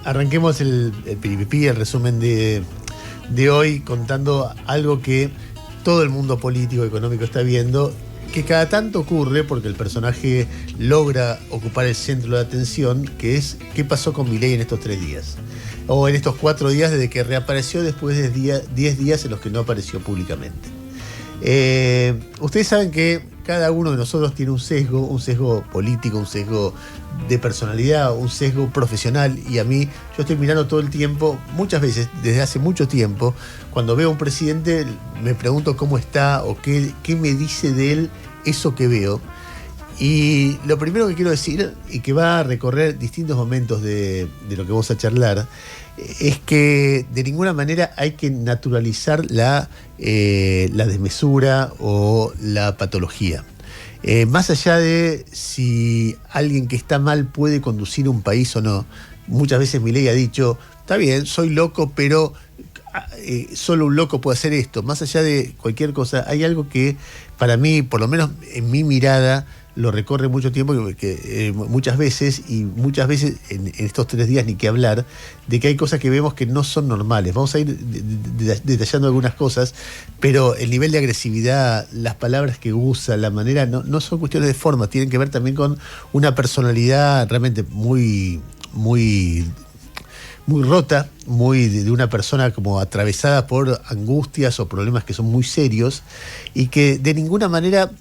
Arranquemos el piripipí, el resumen de hoy, contando algo que todo el mundo político y económico está viendo, que cada tanto ocurre porque el personaje logra ocupar el centro de atención, que es qué pasó con Milei en estos 3 días. O en estos 4 días desde que reapareció después de 10 días en los que no apareció públicamente. Ustedes saben que cada uno de nosotros tiene un sesgo político, un sesgo de personalidad, un sesgo profesional, y a mí, yo estoy mirando todo el tiempo, muchas veces, desde hace mucho tiempo, cuando veo a un presidente, me pregunto cómo está o qué me dice de él eso que veo. Y lo primero que quiero decir, y que va a recorrer distintos momentos de lo que vamos a charlar, es que de ninguna manera hay que naturalizar la desmesura o la patología. Más allá de si alguien que está mal puede conducir un país o no, muchas veces Milei ha dicho, está bien, soy loco, pero solo un loco puede hacer esto. Más allá de cualquier cosa, hay algo que para mí, por lo menos en mi mirada, lo recorre mucho tiempo, muchas veces en estos 3 días ni que hablar, de que hay cosas que vemos que no son normales. Vamos a ir detallando algunas cosas, pero el nivel de agresividad, las palabras que usa, la manera, no son cuestiones de forma, tienen que ver también con una personalidad realmente muy rota, de una persona como atravesada por angustias o problemas que son muy serios, y que de ninguna manera,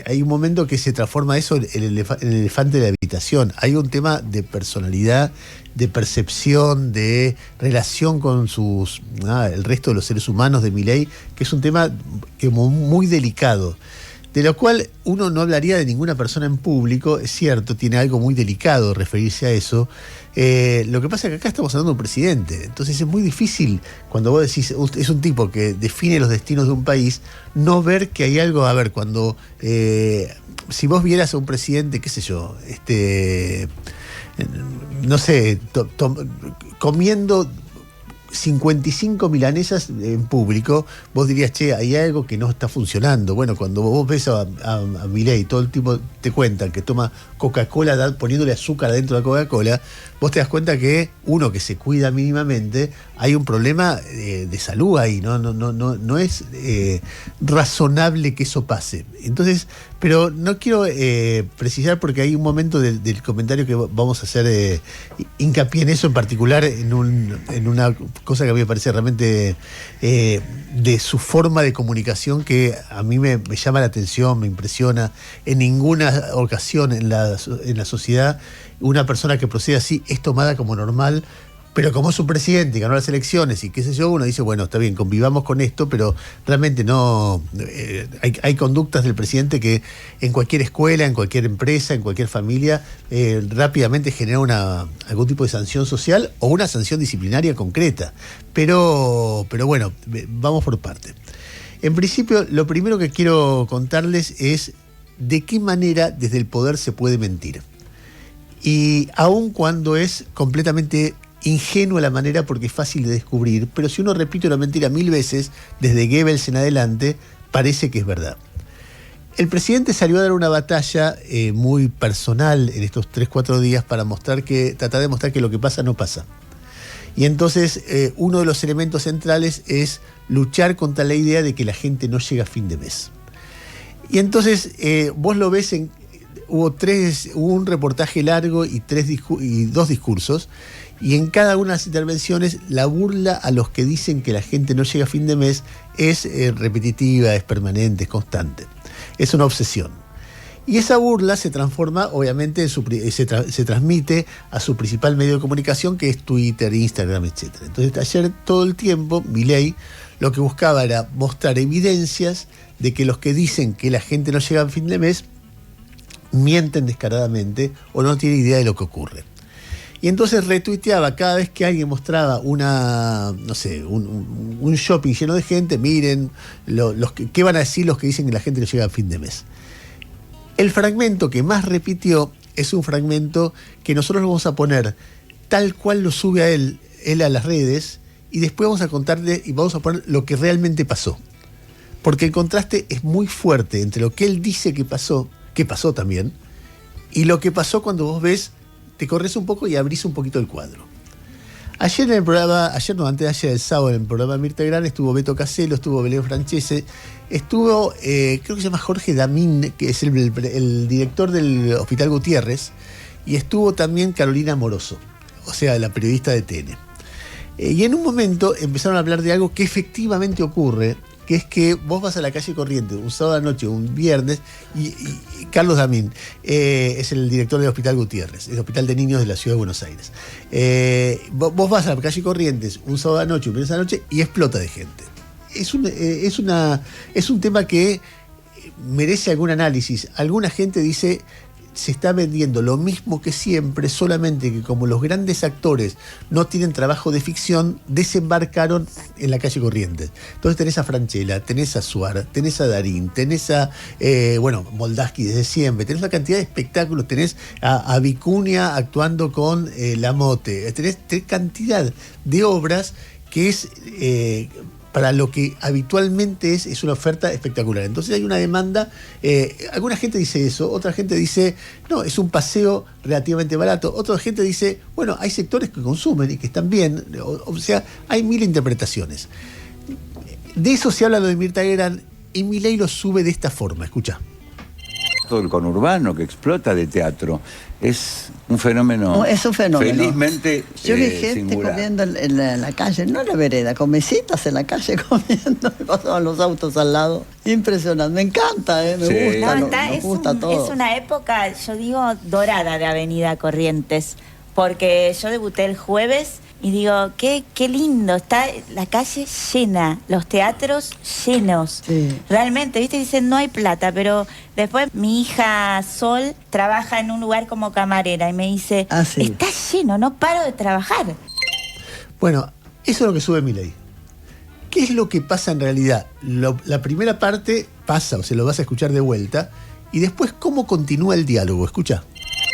hay un momento que se transforma eso en el elefante de la habitación. Hay un tema de personalidad, de percepción, de relación con el resto de los seres humanos de Milei, que es un tema muy delicado, de lo cual uno no hablaría de ninguna persona en público. Es cierto, tiene algo muy delicado referirse a eso. Lo que pasa es que acá estamos hablando de un presidente, entonces es muy difícil cuando vos decís, es un tipo que define los destinos de un país, no ver que hay algo, a ver, cuando, si vos vieras a un presidente, qué sé yo, no sé, comiendo 55 milanesas en público, vos dirías, che, hay algo que no está funcionando. Bueno, cuando vos ves a Milei, todo el tiempo te cuentan que toma Coca-Cola poniéndole azúcar adentro de la Coca-Cola, vos te das cuenta que uno que se cuida mínimamente, hay un problema de salud ahí, no es razonable que eso pase. Entonces, pero no quiero precisar porque hay un momento del comentario que vamos a hacer hincapié en eso en particular, en una cosa que a mí me parece realmente de su forma de comunicación, que a mí me llama la atención, me impresiona. En ninguna ocasión en la sociedad una persona que procede así es tomada como normal, pero como es un presidente y ganó las elecciones y qué sé yo, uno dice, bueno, está bien, convivamos con esto, pero realmente no. Hay conductas del presidente que en cualquier escuela, en cualquier empresa, en cualquier familia, rápidamente genera algún tipo de sanción social o una sanción disciplinaria concreta. Pero bueno, vamos por parte. En principio, lo primero que quiero contarles es de qué manera desde el poder se puede mentir. Y aun cuando es completamente ingenua la manera, porque es fácil de descubrir, pero si uno repite una mentira 1000 veces, desde Goebbels en adelante, parece que es verdad. El presidente salió a dar una batalla muy personal en estos 3-4 días para tratar de mostrar que lo que pasa no pasa. Y entonces uno de los elementos centrales es luchar contra la idea de que la gente no llega a fin de mes. Y entonces vos lo ves hubo un reportaje largo y 2 discursos, y en cada una de las intervenciones la burla a los que dicen que la gente no llega a fin de mes es repetitiva, es permanente, es constante. Es una obsesión. Y esa burla se transforma, obviamente, se transmite a su principal medio de comunicación, que es Twitter, Instagram, etc. Entonces, ayer todo el tiempo, Milei lo que buscaba era mostrar evidencias de que los que dicen que la gente no llega a fin de mes mienten descaradamente o no tienen idea de lo que ocurre. Y entonces retuiteaba cada vez que alguien mostraba un shopping lleno de gente, miren, ¿qué van a decir los que dicen que la gente no llega a fin de mes? El fragmento que más repitió es un fragmento que nosotros lo vamos a poner tal cual lo sube a él a las redes, y después vamos a contarle y vamos a poner lo que realmente pasó. Porque el contraste es muy fuerte entre lo que él dice que pasó también, y lo que pasó cuando vos ves, te corres un poco y abrís un poquito el cuadro. Ayer en el programa, ayer no, antes de ayer, el sábado, en el programa Mirta Legrand, estuvo Beto Caselo, estuvo Belén Francese, estuvo, creo que se llama Jorge Damín, que es el director del Hospital Gutiérrez, y estuvo también Carolina Moroso, o sea, la periodista de TN. Y en un momento empezaron a hablar de algo que efectivamente ocurre, que es que vos vas a la calle Corrientes un sábado a la noche, un viernes, y Carlos Damín es el director del Hospital Gutiérrez, el Hospital de Niños de la Ciudad de Buenos Aires. Vos vas a la calle Corrientes un sábado a la noche, un viernes a la noche, y explota de gente. Es un tema que merece algún análisis. Alguna gente dice, se está vendiendo lo mismo que siempre, solamente que como los grandes actores no tienen trabajo de ficción, desembarcaron en la calle Corrientes. Entonces tenés a Franchella, tenés a Suar, tenés a Darín, tenés a Moldaski desde siempre, tenés una cantidad de espectáculos, tenés a Vicuña actuando con La Mote, tenés cantidad de obras que es para lo que habitualmente es una oferta espectacular. Entonces hay una demanda, alguna gente dice eso, otra gente dice, no, es un paseo relativamente barato, otra gente dice, bueno, hay sectores que consumen y que están bien, o sea, hay mil interpretaciones. De eso se habla lo de Mirta Legrand, y Milei lo sube de esta forma, escucha. Todo el conurbano que explota de teatro es un fenómeno. No, es un fenómeno. Felizmente yo vi gente singular. comiendo en la calle, no en la vereda, con mesitas en la calle comiendo, pasaban los autos al lado. Impresionante, me encanta, me gusta, No, nos gusta todo. Es una época, yo digo, dorada de Avenida Corrientes, porque yo debuté el jueves y digo, qué lindo, está la calle llena, los teatros llenos. Sí. Realmente, viste, dicen no hay plata, pero después mi hija Sol trabaja en un lugar como camarera y me dice, sí. Está lleno, no paro de trabajar. Bueno, eso es lo que sube Milei. ¿Qué es lo que pasa en realidad? La primera parte pasa, o se lo vas a escuchar de vuelta, y después cómo continúa el diálogo. Escucha.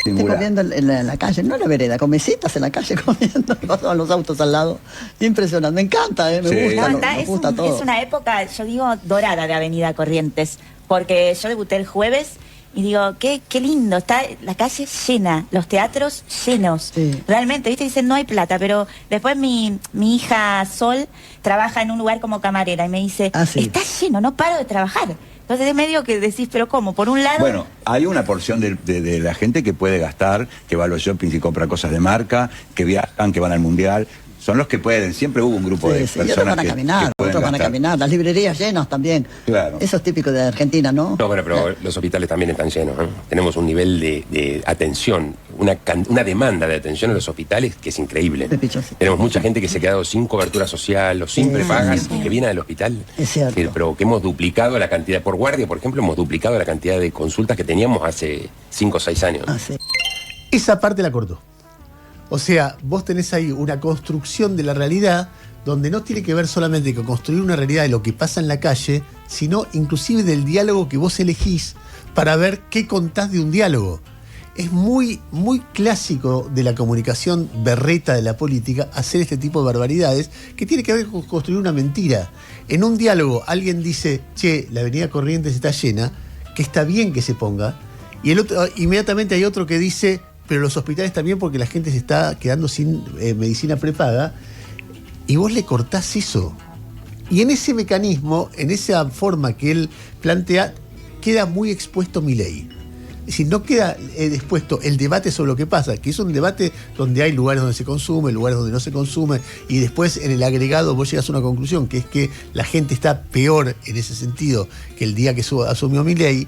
Estoy comiendo en la calle, no en la vereda, con mesitas en la calle comiendo, pasaban los autos al lado. Impresionante, me encanta, me gusta, No, nos gusta todo. Es una época, yo digo, dorada de Avenida Corrientes, porque yo debuté el jueves y digo, qué lindo, está la calle llena, los teatros llenos. Sí. Realmente, viste, dicen no hay plata, pero después mi hija Sol trabaja en un lugar como camarera y me dice, sí. Está lleno, no paro de trabajar. Entonces es medio que decís, pero ¿cómo? Por un lado... Bueno, hay una porción de la gente que puede gastar, que va a los shoppings y compra cosas de marca, que viajan, que van al mundial. Son los que pueden. Siempre hubo un grupo de y personas otros van a caminar, otros van a caminar. Las librerías llenas también. Claro. Eso es típico de Argentina, ¿no? No, bueno, pero los hospitales también están llenos, ¿eh? Tenemos un nivel de atención, una demanda de atención en los hospitales que es increíble. Sí. Tenemos mucha gente que se ha quedado sin cobertura social o sin prepagas y que viene al hospital. Es cierto. Pero que hemos duplicado la cantidad, por guardia, por ejemplo, hemos duplicado la cantidad de consultas que teníamos hace 5 o 6 años. Sí. Esa parte la cortó. O sea, vos tenés ahí una construcción de la realidad donde no tiene que ver solamente con construir una realidad de lo que pasa en la calle, sino inclusive del diálogo que vos elegís para ver qué contás de un diálogo. Es muy, muy clásico de la comunicación berreta de la política hacer este tipo de barbaridades que tiene que ver con construir una mentira. En un diálogo alguien dice, che, la avenida Corrientes está llena, que está bien que se ponga, y el otro, inmediatamente hay otro que dice, pero los hospitales también porque la gente se está quedando sin medicina prepaga, y vos le cortás eso. Y en ese mecanismo, en esa forma que él plantea, queda muy expuesto Milei. Es decir, no queda expuesto el debate sobre lo que pasa, que es un debate donde hay lugares donde se consume, lugares donde no se consume, y después en el agregado vos llegas a una conclusión, que es que la gente está peor en ese sentido que el día que asumió Milei.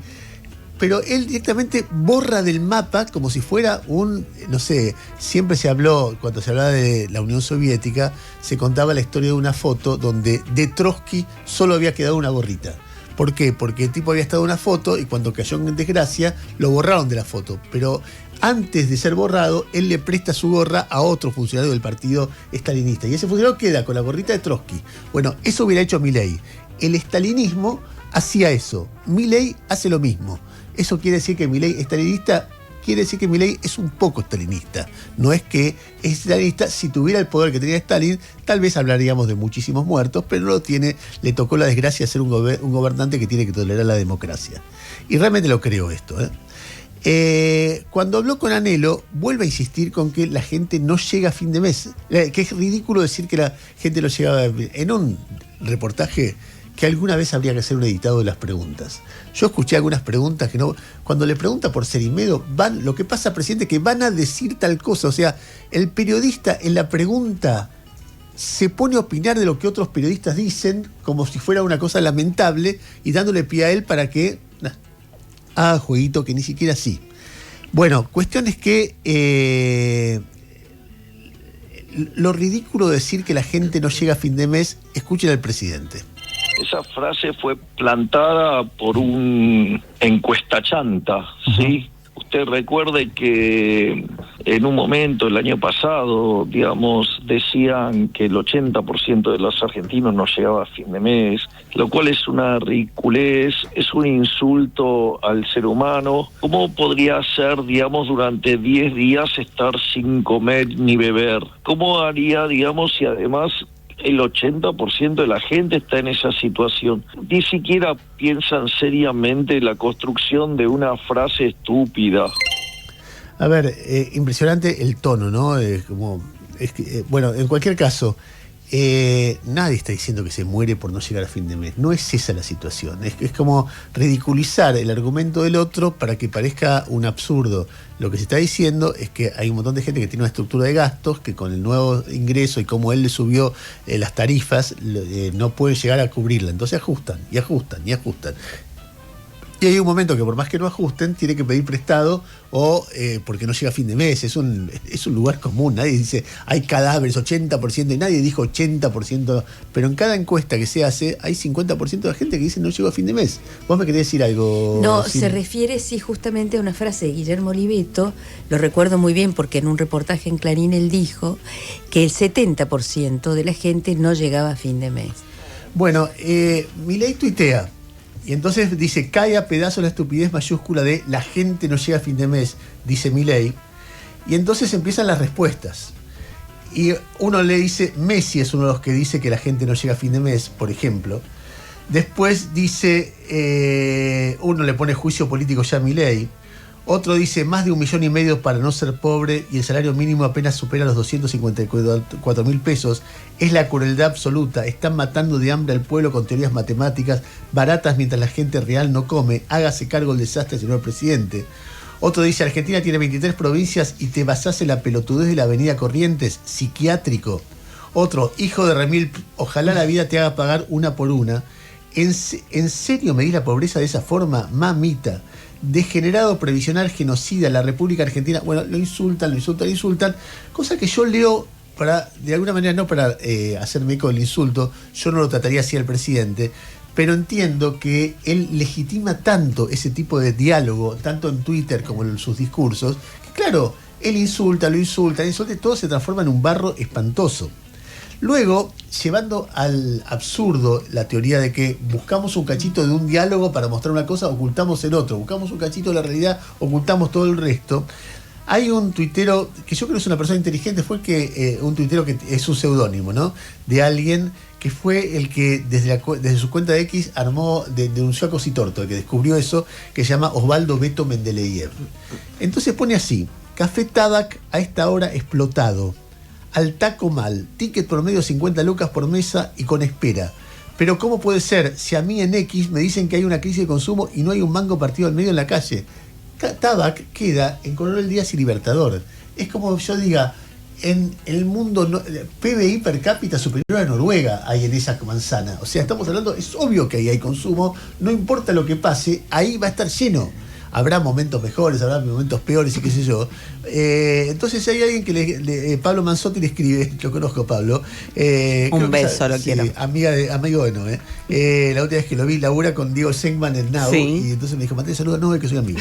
Pero él directamente borra del mapa como si fuera no sé, siempre se habló, cuando se hablaba de la Unión Soviética, se contaba la historia de una foto donde de Trotsky solo había quedado una gorrita. ¿Por qué? Porque el tipo había estado en una foto y cuando cayó en desgracia lo borraron de la foto. Pero antes de ser borrado, él le presta su gorra a otro funcionario del partido estalinista. Y ese funcionario queda con la gorrita de Trotsky. Bueno, eso hubiera hecho Milei. El estalinismo hacía eso. Milei hace lo mismo. ¿Eso quiere decir que Milei es estalinista? Quiere decir que Milei es un poco stalinista. No es que es stalinista. Si tuviera el poder que tenía Stalin, tal vez hablaríamos de muchísimos muertos, pero no lo tiene. Le tocó la desgracia de ser un gobernante que tiene que tolerar la democracia. Y realmente lo creo esto, ¿eh? Cuando habló con Anhelo, vuelve a insistir con que la gente no llega a fin de mes. Que es ridículo decir que la gente no llegaba en un reportaje que alguna vez habría que hacer un editado de las preguntas. Yo escuché algunas preguntas que no... Cuando le pregunta por Cerimedo, lo que pasa, presidente, que van a decir tal cosa. O sea, el periodista en la pregunta se pone a opinar de lo que otros periodistas dicen como si fuera una cosa lamentable y dándole pie a él para que haga jueguito que ni siquiera sí. Bueno, cuestión es que lo ridículo de decir que la gente no llega a fin de mes, escuchen al presidente. Esa frase fue plantada por un encuesta chanta, ¿sí? Usted recuerde que en un momento, el año pasado, digamos, decían que el 80% de los argentinos no llegaba a fin de mes, lo cual es una ridiculez, es un insulto al ser humano. ¿Cómo podría ser, digamos, durante 10 días estar sin comer ni beber? ¿Cómo haría, digamos, si además el 80% de la gente está en esa situación? Ni siquiera piensan seriamente la construcción de una frase estúpida. A ver, impresionante el tono, ¿no? Bueno, en cualquier caso, nadie está diciendo que se muere por no llegar a fin de mes. No es esa la situación. Es como ridiculizar el argumento del otro para que parezca un absurdo. Lo que se está diciendo es que hay un montón de gente que tiene una estructura de gastos que con el nuevo ingreso y como él le subió las tarifas, no pueden llegar a cubrirla. Entonces ajustan, y ajustan, y ajustan. Y hay un momento que por más que no ajusten, tiene que pedir prestado o porque no llega a fin de mes. Es un lugar común. Nadie dice, hay cadáveres, 80%, y nadie dijo 80%. Pero en cada encuesta que se hace, hay 50% de la gente que dice no llegó a fin de mes. ¿Vos me querés decir algo? No, se refiere, sí, justamente a una frase de Guillermo Oliveto. Lo recuerdo muy bien porque en un reportaje en Clarín él dijo que el 70% de la gente no llegaba a fin de mes. Bueno, Milei tuitea. Y entonces dice, cae a pedazos la estupidez mayúscula de la gente no llega a fin de mes, dice Milei. Y entonces empiezan las respuestas. Y uno le dice, Messi es uno de los que dice que la gente no llega a fin de mes, por ejemplo. Después dice, uno le pone juicio político ya a Milei. Otro dice, más de 1,5 millones para no ser pobre y el salario mínimo apenas supera los 254.000 pesos. Es la crueldad absoluta. Están matando de hambre al pueblo con teorías matemáticas baratas mientras la gente real no come. Hágase cargo del desastre, señor presidente. Otro dice, Argentina tiene 23 provincias y te basás en la pelotudez de la avenida Corrientes, psiquiátrico. Otro, hijo de Remil, ojalá la vida te haga pagar una por una. ¿En serio medís la pobreza de esa forma? Mamita. Degenerado, previsional, genocida, la República Argentina. Bueno, lo insultan, cosa que yo leo de alguna manera, no para hacerme eco del insulto, yo no lo trataría así al presidente, pero entiendo que él legitima tanto ese tipo de diálogo, tanto en Twitter como en sus discursos, que claro, él insulta, todo se transforma en un barro espantoso. Luego, llevando al absurdo la teoría de que buscamos un cachito de un diálogo para mostrar una cosa, ocultamos el otro, buscamos un cachito de la realidad, ocultamos todo el resto. Hay un tuitero, que yo creo que es una persona inteligente, un tuitero que es un seudónimo, ¿no? De alguien que fue el que desde su cuenta de X denunció a Cositorto, el que descubrió eso, que se llama Osvaldo Beto Mendeleev. Entonces pone así, Café Tabac a esta hora explotado. Al taco mal, ticket promedio 50 lucas por mesa y con espera. Pero ¿cómo puede ser si a mí en X me dicen que hay una crisis de consumo y no hay un mango partido al medio en la calle? Tabac queda en Coronel Díaz y Libertador. Es como yo diga, en el mundo PBI per cápita superior a Noruega hay en esa manzana. O sea, estamos hablando, es obvio que ahí hay consumo, no importa lo que pase, ahí va a estar lleno. Habrá momentos mejores, habrá momentos peores y qué sé yo. Entonces hay alguien que Pablo Manzotti le escribe, lo conozco Pablo. Un beso, lo quiero. Amigo de Noé. La última vez que lo vi, labura con Diego Senkman en Now. Sí. Y entonces me dijo, Mateo, saluda a Noé, que soy amigo.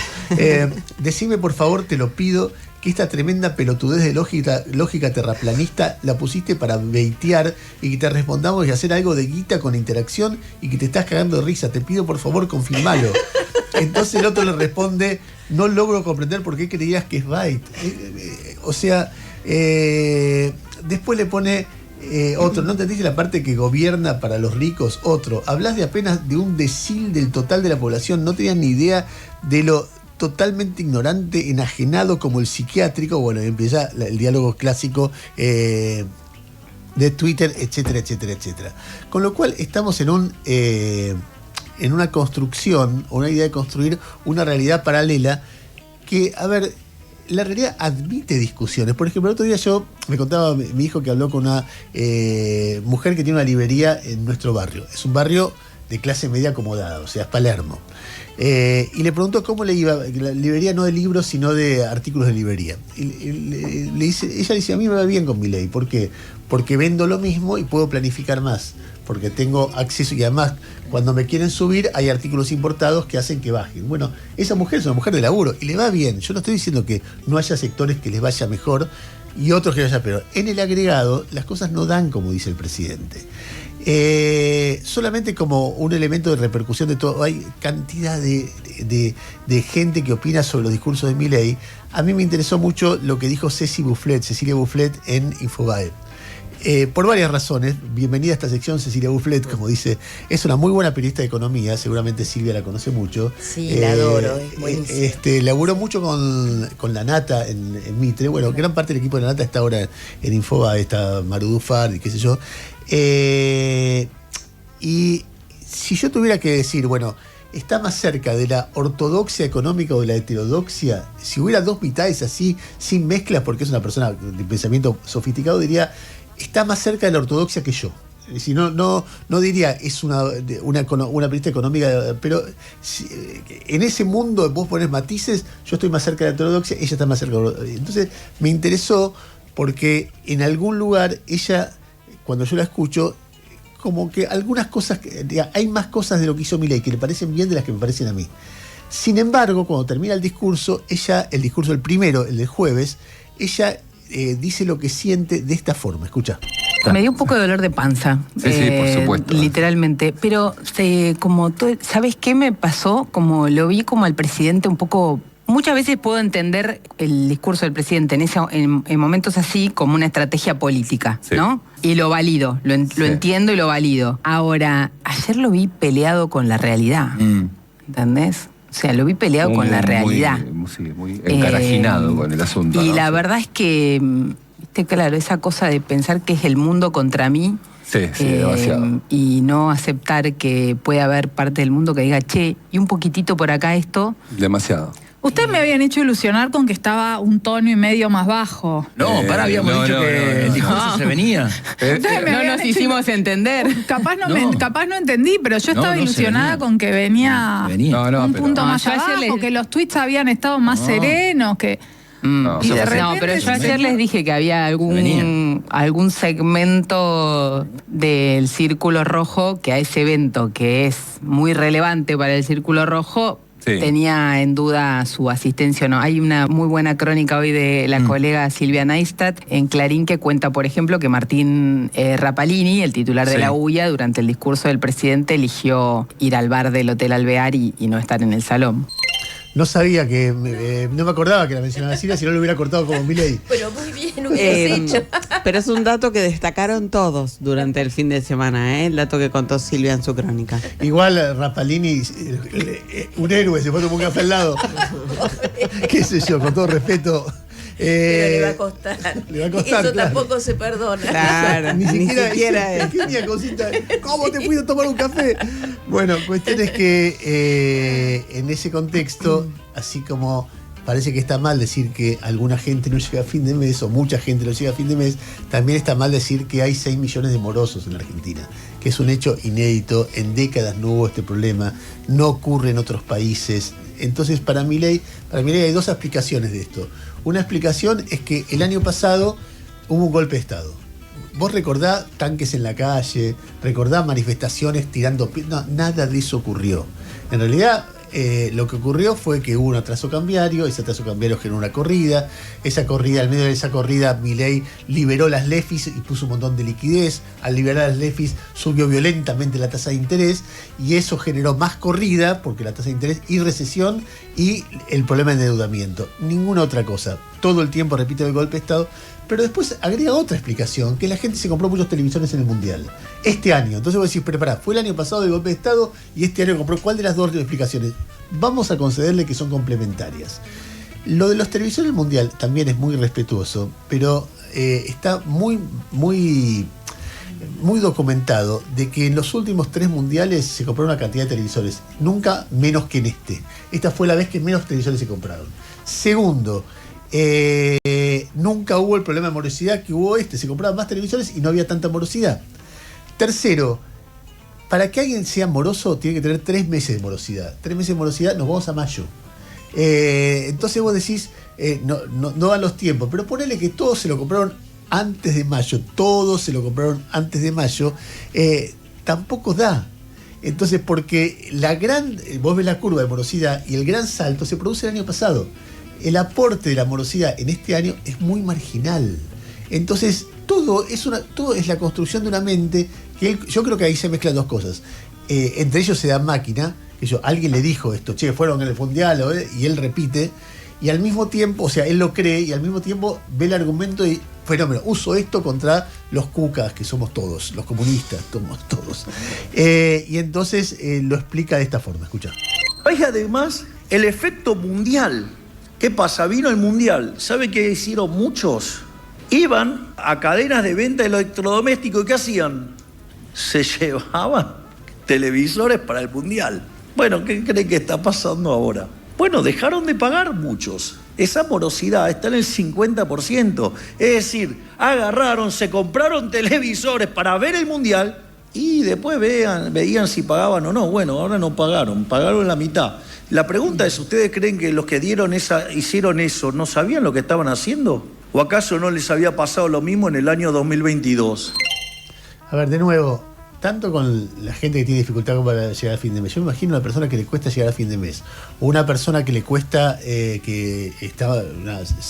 Decime por favor, te lo pido, que esta tremenda pelotudez de lógica terraplanista la pusiste para baitear y que te respondamos y hacer algo de guita con interacción y que te estás cagando de risa. Te pido por favor, confirmalo. Entonces el otro le responde, no logro comprender por qué creías que es Byte. Después le pone otro, ¿no entendiste la parte que gobierna para los ricos? Otro, hablas de apenas de un decil del total de la población, no tenías ni idea de lo totalmente ignorante, enajenado como el psiquiátrico. Bueno, empieza el diálogo clásico de Twitter, etcétera, etcétera, etcétera. Con lo cual estamos en una construcción, una idea de construir una realidad paralela que, a ver, la realidad admite discusiones. Por ejemplo, el otro día me contaba mi hijo que habló con una mujer que tiene una librería en nuestro barrio. Es un barrio de clase media acomodada, o sea, es Palermo. Y le preguntó cómo le iba, la librería no de libros, sino de artículos de librería. Ella le dice, a mí me va bien con Milei. ¿Por qué? Porque vendo lo mismo y puedo planificar más. Porque tengo acceso, y además, cuando me quieren subir, hay artículos importados que hacen que bajen. Bueno, esa mujer es una mujer de laburo y le va bien. Yo no estoy diciendo que no haya sectores que les vaya mejor y otros que les vaya peor. En el agregado, las cosas no dan como dice el presidente. Solamente como un elemento de repercusión de todo. Hay cantidad de gente que opina sobre los discursos de Milei. A mí me interesó mucho lo que dijo Cecilia Bufflet en Infobae. Por varias razones. Bienvenida a esta sección, Cecilia Bufflet, como dice, es una muy buena periodista de economía, seguramente Silvia la conoce mucho. Sí, la adoro, es buenísima. Laburó mucho con La Nata en Mitre. Bueno, gran parte del equipo de La Nata está ahora en Infobae, está Maru Dufar y qué sé yo. Y si yo tuviera que decir, bueno, está más cerca de la ortodoxia económica o de la heterodoxia, si hubiera dos mitades así, sin mezclas, porque es una persona de pensamiento sofisticado, diría, está más cerca de la ortodoxia que yo. Es decir, no diría es una periodista económica, pero en ese mundo vos ponés matices, yo estoy más cerca de la heterodoxia, ella está más cerca de la ortodoxia. Entonces me interesó porque en algún lugar ella, cuando yo la escucho, como que algunas cosas, hay más cosas de lo que hizo Milei que le parecen bien de las que me parecen a mí. Sin embargo, cuando termina el discurso, el discurso del primero, el del jueves, ella dice lo que siente de esta forma. Escucha. Me dio un poco de dolor de panza. Sí, por supuesto. Literalmente. Pero, ¿sabes qué me pasó? Como lo vi como al presidente un poco... Muchas veces puedo entender el discurso del presidente en momentos así como una estrategia política, sí, ¿no? Y lo valido, lo entiendo y lo valido. Ahora, ayer lo vi peleado con la realidad, ¿entendés? O sea, lo vi peleado con la realidad. Muy encarajinado con el asunto. Y ¿no? la verdad es que, viste, claro, esa cosa de pensar que es el mundo contra mí. Sí, demasiado. Y no aceptar que puede haber parte del mundo que diga, che, y un poquitito por acá esto. Demasiado. Ustedes me habían hecho ilusionar con que estaba un tono y medio más bajo. No, habíamos dicho que el discurso se venía. No nos hicimos entender. Capaz no entendí, pero yo estaba ilusionada con que venía un punto más abajo, que los tweets habían estado más serenos, que... pero yo ayer les dije que había algún segmento del Círculo Rojo que a ese evento, que es muy relevante para el Círculo Rojo, tenía en duda su asistencia o no. Hay una muy buena crónica hoy de la colega Silvia Neistat en Clarín que cuenta, por ejemplo, que Martín Rapalini, el titular de la UIA, durante el discurso del presidente eligió ir al bar del Hotel Alvear y no estar en el salón. No sabía que... no me acordaba que la mencionaba Silvia, si no lo hubiera cortado como Milei. Pero muy bien hubieras hecho. Pero es un dato que destacaron todos durante el fin de semana, el dato que contó Silvia en su crónica. Igual Rapalini, un héroe, se fue a tomar un café al lado. Qué sé yo, con todo respeto. Pero le va a costar. Eso tampoco se perdona. Claro, ni siquiera es. Pequeña cosita. ¿Cómo te fui a tomar un café? Bueno, cuestión es que en ese contexto, así como parece que está mal decir que alguna gente no llega a fin de mes, o mucha gente no llega a fin de mes, también está mal decir que hay 6 millones de morosos en la Argentina, que es un hecho inédito. En décadas no hubo este problema, no ocurre en otros países. Entonces, para Milei hay dos explicaciones de esto. Una explicación es que el año pasado hubo un golpe de Estado. Vos recordás tanques en la calle, recordás manifestaciones tirando piedras. No, nada de eso ocurrió. En realidad, lo que ocurrió fue que hubo un atraso cambiario, ese atraso cambiario generó una corrida, al medio de esa corrida Milei liberó las LEFIs y puso un montón de liquidez. Al liberar las LEFIs subió violentamente la tasa de interés y eso generó más corrida, porque la tasa de interés y recesión y el problema de endeudamiento. Ninguna otra cosa. todo el tiempo repite el golpe de Estado, pero después agrega otra explicación, que la gente se compró muchos televisores en el Mundial. Este año. Entonces vos decís, pero pará, fue el año pasado el golpe de Estado y este año compró. ¿Cuál de las dos explicaciones? Vamos a concederle que son complementarias. Lo de los televisores del Mundial también es muy respetuoso, pero está muy documentado de que en los últimos 3 mundiales se compraron una cantidad de televisores, nunca menos que en este. Esta fue la vez que menos televisores se compraron. Segundo, nunca hubo el problema de morosidad que hubo se compraban más televisores y no había tanta morosidad. Tercero, para que alguien sea moroso tiene que tener 3 meses de morosidad. 3 meses de morosidad, nos vamos a mayo. Entonces vos decís, no dan los tiempos, pero ponele que todos se lo compraron antes de mayo, tampoco da. Entonces, porque vos ves la curva de morosidad y el gran salto se produce el año pasado. El aporte de la morosidad en este año es muy marginal. Entonces, todo es la construcción de una mente que yo creo que ahí se mezclan dos cosas. Entre ellos se da máquina, alguien le dijo esto, fueron en el Mundial, y él repite, y al mismo tiempo, él lo cree, y al mismo tiempo ve el argumento y fenómeno, uso esto contra los cucas, que somos todos, los comunistas, somos todos. Y entonces lo explica de esta forma, escucha. Hay además el efecto mundial. ¿Qué pasa? Vino el Mundial. ¿Sabe qué hicieron muchos? Iban a cadenas de venta de electrodomésticos y ¿qué hacían? Se llevaban televisores para el Mundial. Bueno, ¿qué creen que está pasando ahora? Bueno, dejaron de pagar muchos. Esa morosidad está en el 50%. Es decir, se compraron televisores para ver el Mundial y después veían si pagaban o no. Bueno, ahora no pagaron la mitad. La pregunta es, ¿ustedes creen que los que hicieron eso no sabían lo que estaban haciendo? ¿O acaso no les había pasado lo mismo en el año 2022? A ver, de nuevo, tanto con la gente que tiene dificultad para llegar al fin de mes. Yo me imagino una persona que le cuesta llegar al fin de mes. O una persona que le cuesta, se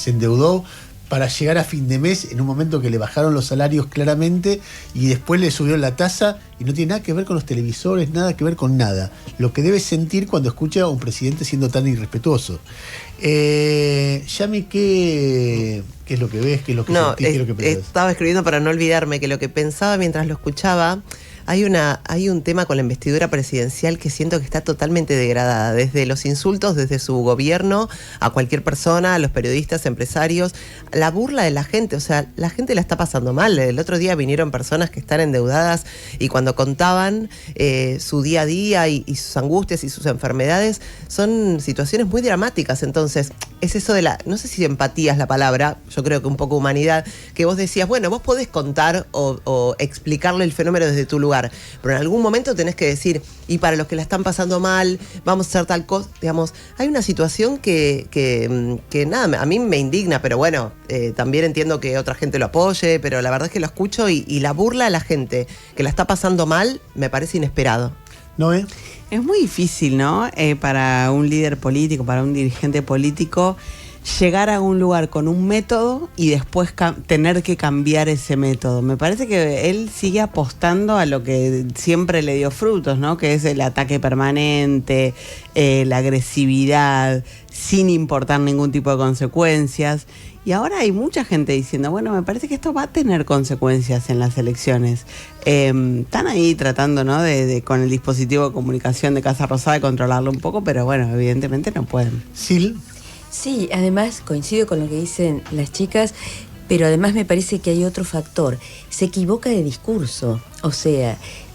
endeudó para llegar a fin de mes en un momento que le bajaron los salarios claramente y después le subieron la tasa y no tiene nada que ver con los televisores, nada que ver con nada. Lo que debe sentir cuando escucha a un presidente siendo tan irrespetuoso. Yami, ¿qué es lo que ves? ¿Qué es lo que sentís? ¿Qué es lo que pensás? Estaba escribiendo para no olvidarme que lo que pensaba mientras lo escuchaba. Hay un tema con la investidura presidencial que siento que está totalmente degradada, desde los insultos, desde su gobierno, a cualquier persona, a los periodistas, empresarios, la burla de la gente, la gente la está pasando mal. El otro día vinieron personas que están endeudadas y cuando contaban su día a día y sus angustias y sus enfermedades, son situaciones muy dramáticas. Entonces, es eso de no sé si empatía es la palabra, yo creo que un poco humanidad, que vos decías, bueno, vos podés contar o explicarle el fenómeno desde tu lugar, pero en algún momento tenés que decir, y para los que la están pasando mal, vamos a hacer tal cosa, digamos, hay una situación que nada, a mí me indigna, pero bueno, también entiendo que otra gente lo apoye, pero la verdad es que lo escucho y la burla a la gente que la está pasando mal me parece inesperado. ¿No es? Es muy difícil, ¿no? Para un líder político, para un dirigente político, llegar a un lugar con un método y después tener que cambiar ese método. Me parece que él sigue apostando a lo que siempre le dio frutos, ¿no? Que es el ataque permanente, la agresividad, sin importar ningún tipo de consecuencias. Y ahora hay mucha gente diciendo, bueno, me parece que esto va a tener consecuencias en las elecciones. Están ahí tratando, ¿no? de con el dispositivo de comunicación de Casa Rosada de controlarlo un poco, pero bueno, evidentemente no pueden. Sí, además coincido con lo que dicen las chicas, pero además me parece que hay otro factor. Se equivoca de discurso,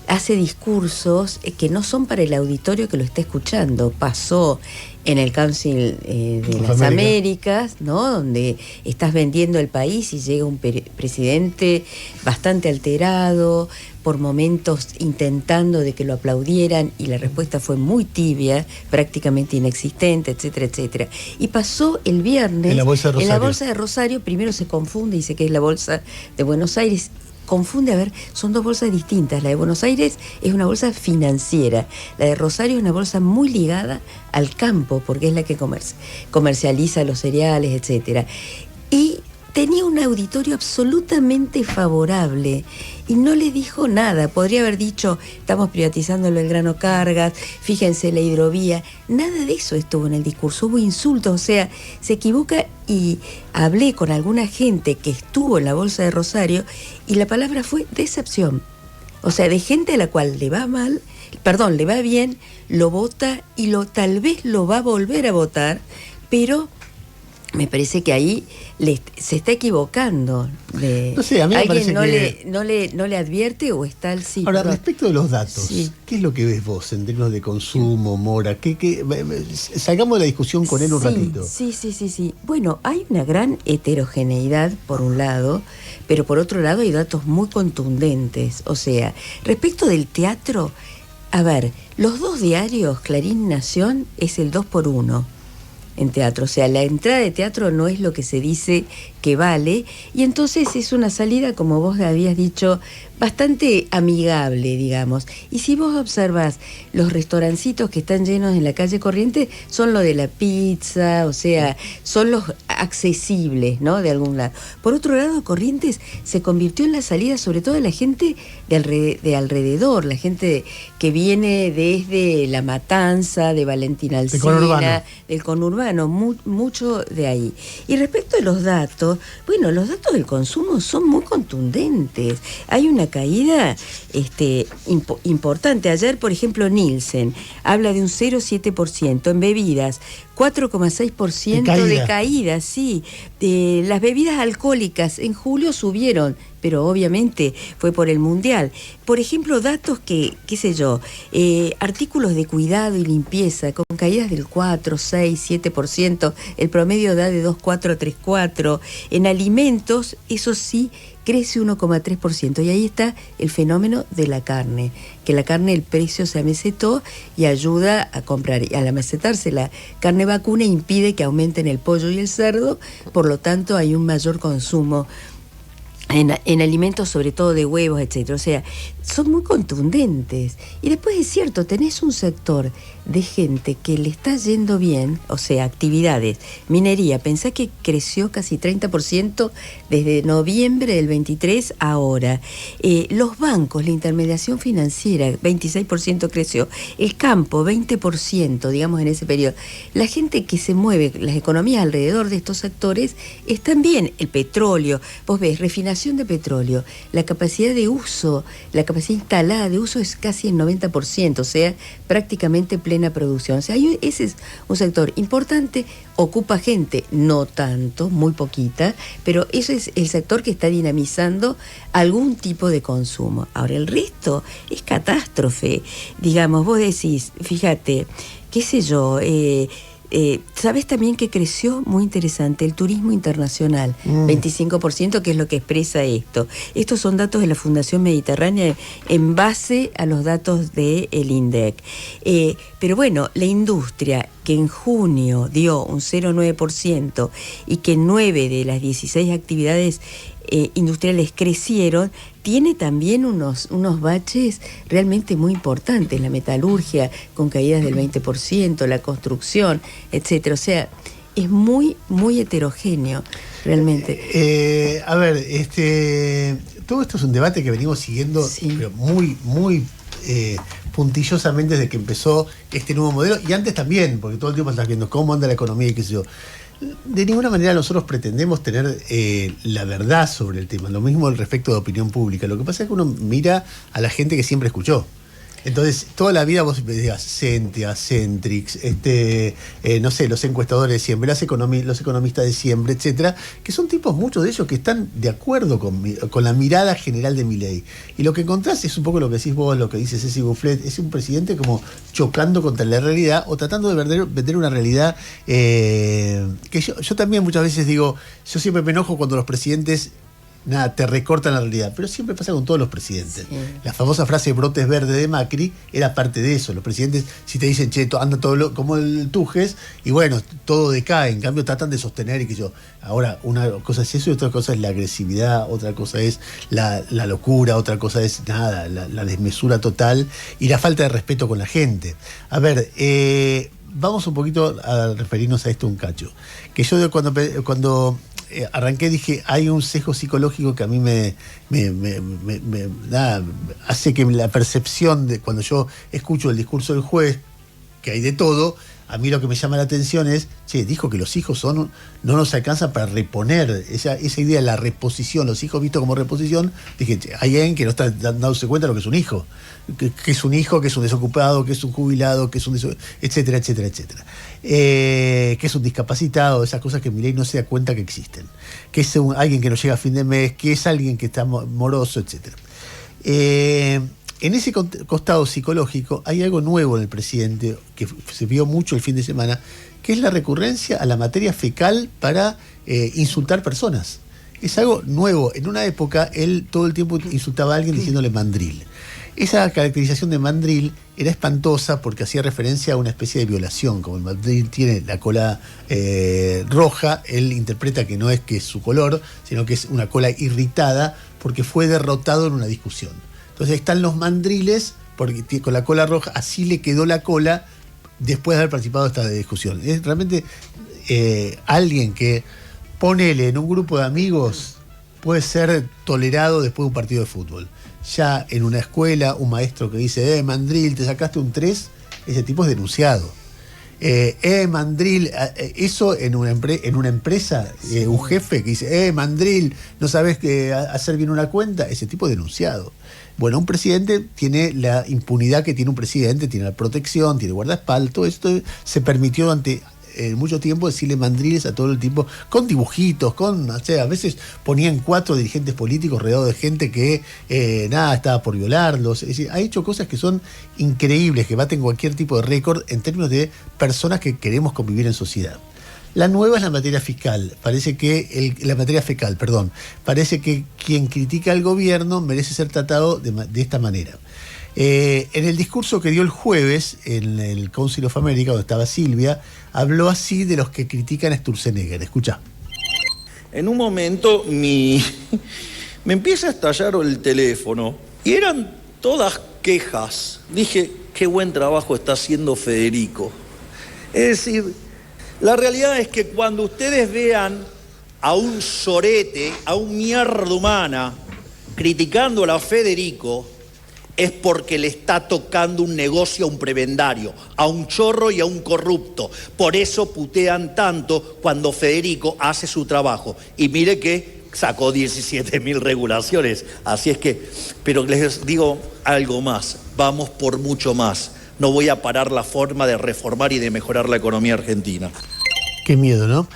hace discursos que no son para el auditorio que lo está escuchando. Pasó en el Council de las Américas, ¿no? Donde estás vendiendo el país y llega un presidente bastante alterado, por momentos intentando de que lo aplaudieran y la respuesta fue muy tibia, prácticamente inexistente, etcétera, etcétera. Y pasó el viernes en la Bolsa de Rosario. En la Bolsa de Rosario, primero se confunde, dice que es la Bolsa de Buenos Aires. Confunde, son dos bolsas distintas. La de Buenos Aires es una bolsa financiera. La de Rosario es una bolsa muy ligada al campo, porque es la que comercializa los cereales, etcétera. Y tenía un auditorio absolutamente favorable y no le dijo nada. Podría haber dicho, estamos privatizando el Belgrano Cargas, fíjense la hidrovía. Nada de eso estuvo en el discurso, hubo insultos, o sea, se equivoca. Y hablé con alguna gente que estuvo en la Bolsa de Rosario y la palabra fue decepción. O sea, de gente a la cual le va mal, le va bien, lo vota y tal vez lo va a volver a votar, pero me parece que ahí se está equivocando. No sé, a mí me parece no le advierte o está al sitio. Ahora, respecto de los datos, sí. ¿Qué es lo que ves vos en términos de consumo, Mora? Salgamos de la discusión con él un ratito. Sí. Bueno, hay una gran heterogeneidad por un lado, pero por otro lado hay datos muy contundentes. O sea, respecto del teatro, a ver, los dos diarios, Clarín y Nación, es el 2x1 en teatro, o sea, la entrada de teatro no es lo que se dice que vale, y entonces es una salida, como vos habías dicho, bastante amigable, digamos. Y si vos observas los restaurancitos que están llenos en la calle Corrientes, son lo de la pizza, o sea, son los accesibles, ¿no? De algún lado. Por otro lado, Corrientes se convirtió en la salida, sobre todo de la gente de alrededor, la gente que viene desde La Matanza, de Valentina Alsina, del conurbano, mucho de ahí. Y respecto a los datos, bueno, los datos del consumo son muy contundentes. Hay una caída importante. Ayer, por ejemplo, Nielsen habla de un 0,7%. En bebidas, 4,6% de caída, sí. Las bebidas alcohólicas en julio subieron, pero obviamente fue por el Mundial. Por ejemplo, datos qué sé yo, artículos de cuidado y limpieza con caídas del 4, 6, 7%, el promedio da de 2,4 a 3,4. En alimentos, eso sí, crece 1,3%. Y ahí está el fenómeno de la carne, que la carne, el precio se amesetó y ayuda a comprar. Y al amesetarse la carne vacuna impide que aumenten el pollo y el cerdo, por lo tanto hay un mayor consumo en alimentos, sobre todo de huevos, etcétera. O sea, son muy contundentes. Y después es cierto, tenés un sector de gente que le está yendo bien, o sea, actividades, minería, pensá que creció casi 30% desde noviembre del 23 a ahora. Los bancos, la intermediación financiera, 26% creció. El campo, 20%, digamos, en ese periodo. La gente que se mueve, las economías alrededor de estos sectores, están bien. El petróleo, vos ves, refinación de petróleo, la capacidad de uso, la capacidad instalada de uso es casi el 90%, o sea, prácticamente plena producción. O sea, ese es un sector importante, ocupa gente, no tanto, muy poquita, pero ese es el sector que está dinamizando algún tipo de consumo. Ahora, el resto es catástrofe. Digamos, vos decís, fíjate, qué sé yo, ¿sabes también que creció? Muy interesante, el turismo internacional, 25%, que es lo que expresa esto. Estos son datos de la Fundación Mediterránea en base a los datos del INDEC. Pero bueno, la industria, que en junio dio un 0,9% y que 9 de las 16 actividades industriales crecieron, tiene también unos baches realmente muy importantes. La metalurgia con caídas del 20%, la construcción, etcétera. O sea, es muy, muy heterogéneo, realmente. A ver, todo esto es un debate que venimos siguiendo, pero muy, muy puntillosamente desde que empezó este nuevo modelo, y antes también, porque todo el tiempo estás viendo cómo anda la economía y qué sé yo. De ninguna manera nosotros pretendemos tener la verdad sobre el tema, lo mismo respecto de opinión pública. Lo que pasa es que uno mira a la gente que siempre escuchó. Entonces, toda la vida vos digas Sentia, Centrix, no sé, los encuestadores de siempre, los economistas de siempre, etcétera, que son tipos, muchos de ellos, que están de acuerdo con la mirada general de Milei. Y lo que encontrás es un poco lo que decís vos, lo que dice Ceci Bufflet, es un presidente como chocando contra la realidad o tratando de vender una realidad que yo también muchas veces digo, yo siempre me enojo cuando los presidentes te recortan la realidad, pero siempre pasa con todos los presidentes. Sí. La famosa frase de brotes verdes de Macri era parte de eso. Los presidentes, si te dicen, che, anda todo como el Tujes, y bueno, todo decae, en cambio tratan de sostener y que yo. Ahora, una cosa es eso y otra cosa es la agresividad, otra cosa es la locura, otra cosa es la desmesura total y la falta de respeto con la gente. A ver, vamos un poquito a referirnos a esto un cacho. Que yo cuando arranqué, dije, hay un sesgo psicológico que a mí me hace que la percepción de cuando yo escucho el discurso del juez, que hay de todo, a mí lo que me llama la atención es, dijo que los hijos no nos alcanzan para reponer, esa idea de la reposición, los hijos vistos como reposición, dije, hay alguien que no está dándose cuenta de lo que es un hijo, que es un hijo, que es un desocupado, que es un jubilado, que es un etcétera, etcétera, etcétera. Que es un discapacitado, esas cosas que Milei no se da cuenta que existen, que es alguien que no llega a fin de mes, que es alguien que está moroso, etcétera. En ese costado psicológico hay algo nuevo en el presidente, que se vio mucho el fin de semana, que es la recurrencia a la materia fecal para insultar personas. Es algo nuevo. En una época, él todo el tiempo insultaba a alguien diciéndole mandril. Esa caracterización de mandril era espantosa porque hacía referencia a una especie de violación. Como el mandril tiene la cola roja, él interpreta que no es que es su color, sino que es una cola irritada porque fue derrotado en una discusión. Entonces están los mandriles, porque con la cola roja, así le quedó la cola después de haber participado de esta discusión. Es realmente alguien que, ponele en un grupo de amigos, puede ser tolerado después de un partido de fútbol. Ya en una escuela, un maestro que dice, mandril, te sacaste un 3, ese tipo es denunciado. Mandril, eso en una empresa, un jefe que dice, mandril, no sabes hacer bien una cuenta, ese tipo es denunciado. Bueno, un presidente tiene la impunidad que tiene un presidente, tiene la protección, tiene guardaespaldas, todo esto se permitió durante mucho tiempo decirle mandriles a todo el tiempo, con dibujitos, a veces ponían 4 dirigentes políticos rodeados de gente que estaba por violarlos. Es decir, ha hecho cosas que son increíbles, que baten cualquier tipo de récord en términos de personas que queremos convivir en sociedad. La nueva es la materia fiscal. Parece que parece que quien critica al gobierno merece ser tratado de esta manera. En el discurso que dio el jueves en el Council of America, donde estaba Silvia, habló así de los que critican a Sturzenegger. Escuchá. En un momento me empieza a estallar el teléfono y eran todas quejas. Dije, qué buen trabajo está haciendo Federico. Es decir, la realidad es que cuando ustedes vean a un sorete, a un mierda humana, criticando a Federico, es porque le está tocando un negocio a un prebendario, a un chorro y a un corrupto. Por eso putean tanto cuando Federico hace su trabajo. Y mire que sacó 17.000 regulaciones. Así es que, pero les digo algo más, vamos por mucho más. No voy a parar la forma de reformar y de mejorar la economía argentina. Qué miedo, ¿no?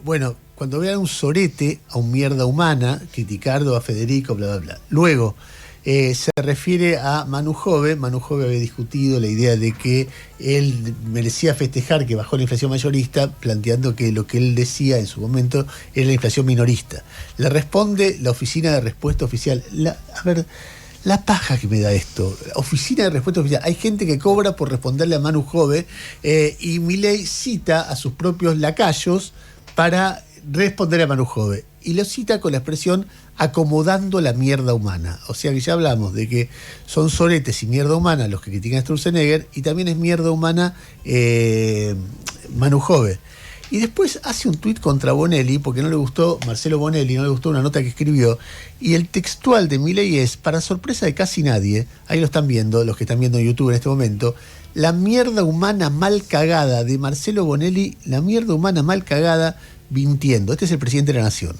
Bueno, cuando vean un sorete, a un mierda humana, criticando a Federico, bla, bla, bla. Luego, se refiere a Manu Jove. Manu Jove había discutido la idea de que él merecía festejar que bajó la inflación mayorista, planteando que lo que él decía en su momento era la inflación minorista. Le responde la Oficina de Respuesta Oficial. La paja que me da esto. Oficina de Respuesta Oficial. Hay gente que cobra por responderle a Manu Jove y Milei cita a sus propios lacayos para responder a Manu Jove. Y lo cita con la expresión acomodando la mierda humana. O sea que ya hablamos de que son soretes y mierda humana los que critican a Sturzenegger, y también es mierda humana Manu Jove. Y después hace un tuit contra Bonelli, porque no le gustó, Marcelo Bonelli, no le gustó una nota que escribió, y el textual de Milei es, para sorpresa de casi nadie, ahí lo están viendo, los que están viendo en YouTube en este momento, la mierda humana mal cagada de Marcelo Bonelli, la mierda humana mal cagada mintiendo. Este es el presidente de la Nación.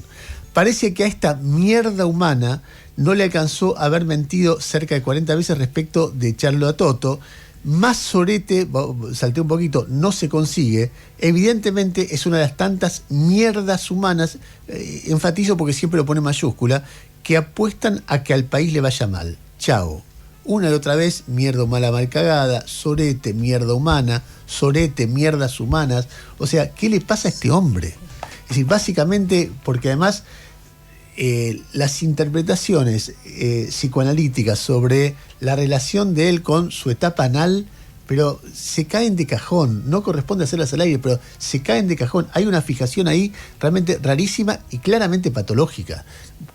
Parece que a esta mierda humana no le alcanzó haber mentido cerca de 40 veces respecto de echarlo a Toto. Más sorete, salté un poquito, no se consigue. Evidentemente es una de las tantas mierdas humanas, enfatizo porque siempre lo pone mayúscula, que apuestan a que al país le vaya mal. Chao. Una y otra vez, mierda humana mal cagada, sorete, mierda humana, sorete, mierdas humanas. O sea, ¿qué le pasa a este hombre? Es decir, básicamente, porque además las interpretaciones psicoanalíticas sobre la relación de él con su etapa anal, pero se caen de cajón, no corresponde hacerlas al aire, pero se caen de cajón. Hay una fijación ahí realmente rarísima y claramente patológica.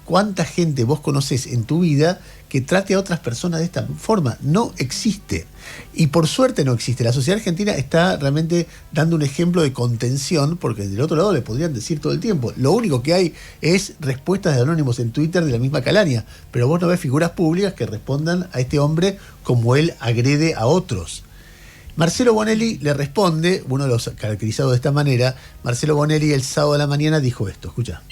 ¿Cuánta gente vos conocés en tu vida que trate a otras personas de esta forma? No existe. Y por suerte no existe. La sociedad argentina está realmente dando un ejemplo de contención, porque del otro lado le podrían decir todo el tiempo. Lo único que hay es respuestas de anónimos en Twitter de la misma calaña, pero vos no ves figuras públicas que respondan a este hombre como él agrede a otros. Marcelo Bonelli le responde, uno de los caracterizados de esta manera. Marcelo Bonelli el sábado de la mañana dijo esto, escucha.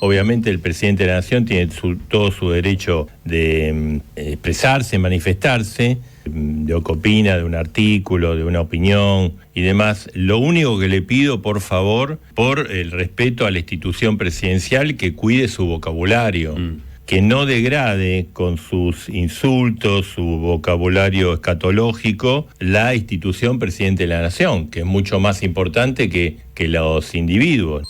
Obviamente el presidente de la Nación tiene todo su derecho de expresarse, manifestarse, de lo que opina, de un artículo, de una opinión y demás. Lo único que le pido, por favor, por el respeto a la institución presidencial, que cuide su vocabulario. Que no degrade con sus insultos, su vocabulario escatológico, la institución presidente de la Nación, que es mucho más importante que los individuos.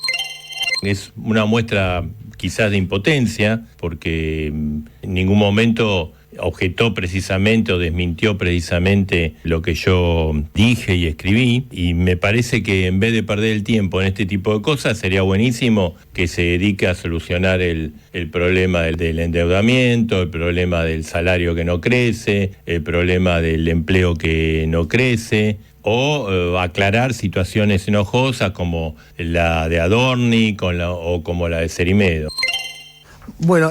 Es una muestra quizás de impotencia, porque en ningún momento objetó precisamente o desmintió precisamente lo que yo dije y escribí, y me parece que en vez de perder el tiempo en este tipo de cosas, sería buenísimo que se dedique a solucionar el problema del endeudamiento, el problema del salario que no crece, el problema del empleo que no crece, o aclarar situaciones enojosas como la de Adorni o como la de Cerimedo. Bueno,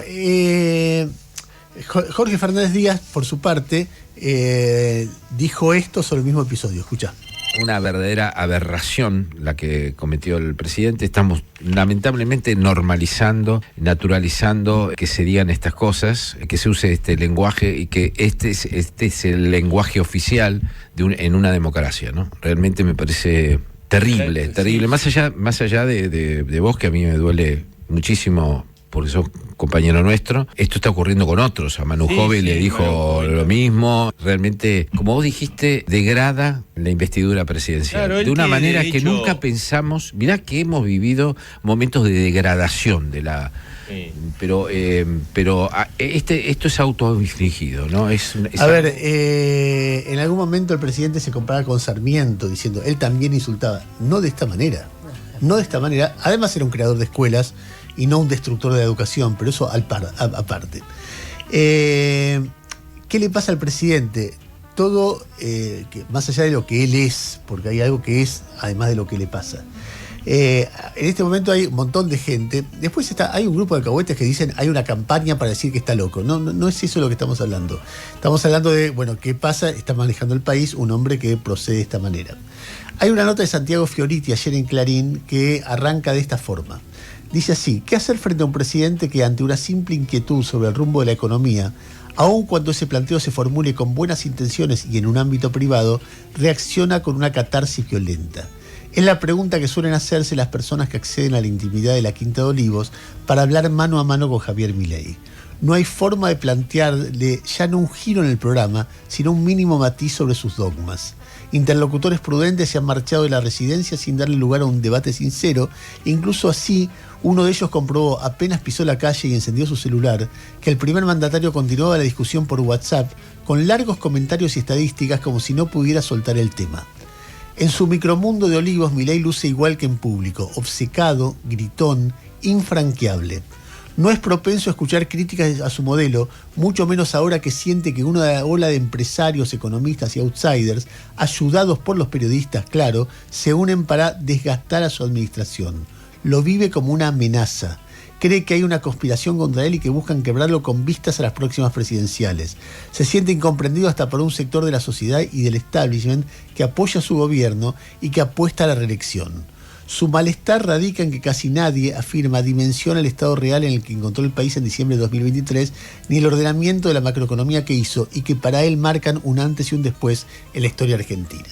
Jorge Fernández Díaz, por su parte, dijo esto sobre el mismo episodio. Escucha. Una verdadera aberración la que cometió el presidente. Estamos lamentablemente normalizando, naturalizando que se digan estas cosas, que se use este lenguaje y que este es el lenguaje oficial en una democracia, ¿no? Realmente me parece terrible, terrible. Más allá de vos, que a mí me duele muchísimo porque sos compañero nuestro, esto está ocurriendo con otros. A Manu Jove le dijo lo mismo. Realmente, como vos dijiste, degrada la investidura presidencial. Claro, de una manera que nunca pensamos. Mirá que hemos vivido momentos de degradación de la... Pero esto es autoinfligido, ¿no? En algún momento el presidente se comparaba con Sarmiento, diciendo, él también insultaba. No de esta manera. No de esta manera. Además era un creador de escuelas y no un destructor de la educación, pero eso aparte. ¿Qué le pasa al presidente? Todo, más allá de lo que él es, porque hay algo que es, además de lo que le pasa. En este momento hay un montón de gente. Después hay un grupo de alcahuetes que dicen hay una campaña para decir que está loco. No es eso lo que estamos hablando. Estamos hablando de, bueno, ¿qué pasa? Está manejando el país un hombre que procede de esta manera. Hay una nota de Santiago Fioriti ayer en Clarín que arranca de esta forma. Dice así: ¿qué hacer frente a un presidente que, ante una simple inquietud sobre el rumbo de la economía, aun cuando ese planteo se formule con buenas intenciones y en un ámbito privado, reacciona con una catarsis violenta? Es la pregunta que suelen hacerse las personas que acceden a la intimidad de la Quinta de Olivos para hablar mano a mano con Javier Milei. No hay forma de plantearle ya no un giro en el programa, sino un mínimo matiz sobre sus dogmas. Interlocutores prudentes se han marchado de la residencia sin darle lugar a un debate sincero. Incluso así, uno de ellos comprobó, apenas pisó la calle y encendió su celular, que el primer mandatario continuaba la discusión por WhatsApp con largos comentarios y estadísticas como si no pudiera soltar el tema. En su micromundo de Olivos, Milei luce igual que en público, obcecado, gritón, infranqueable. No es propenso a escuchar críticas a su modelo, mucho menos ahora que siente que una ola de empresarios, economistas y outsiders, ayudados por los periodistas, claro, se unen para desgastar a su administración. Lo vive como una amenaza. Cree que hay una conspiración contra él y que buscan quebrarlo con vistas a las próximas presidenciales. Se siente incomprendido hasta por un sector de la sociedad y del establishment que apoya su gobierno y que apuesta a la reelección. Su malestar radica en que casi nadie, afirma, dimensiona el estado real en el que encontró el país en diciembre de 2023, ni el ordenamiento de la macroeconomía que hizo, y que para él marcan un antes y un después en la historia argentina.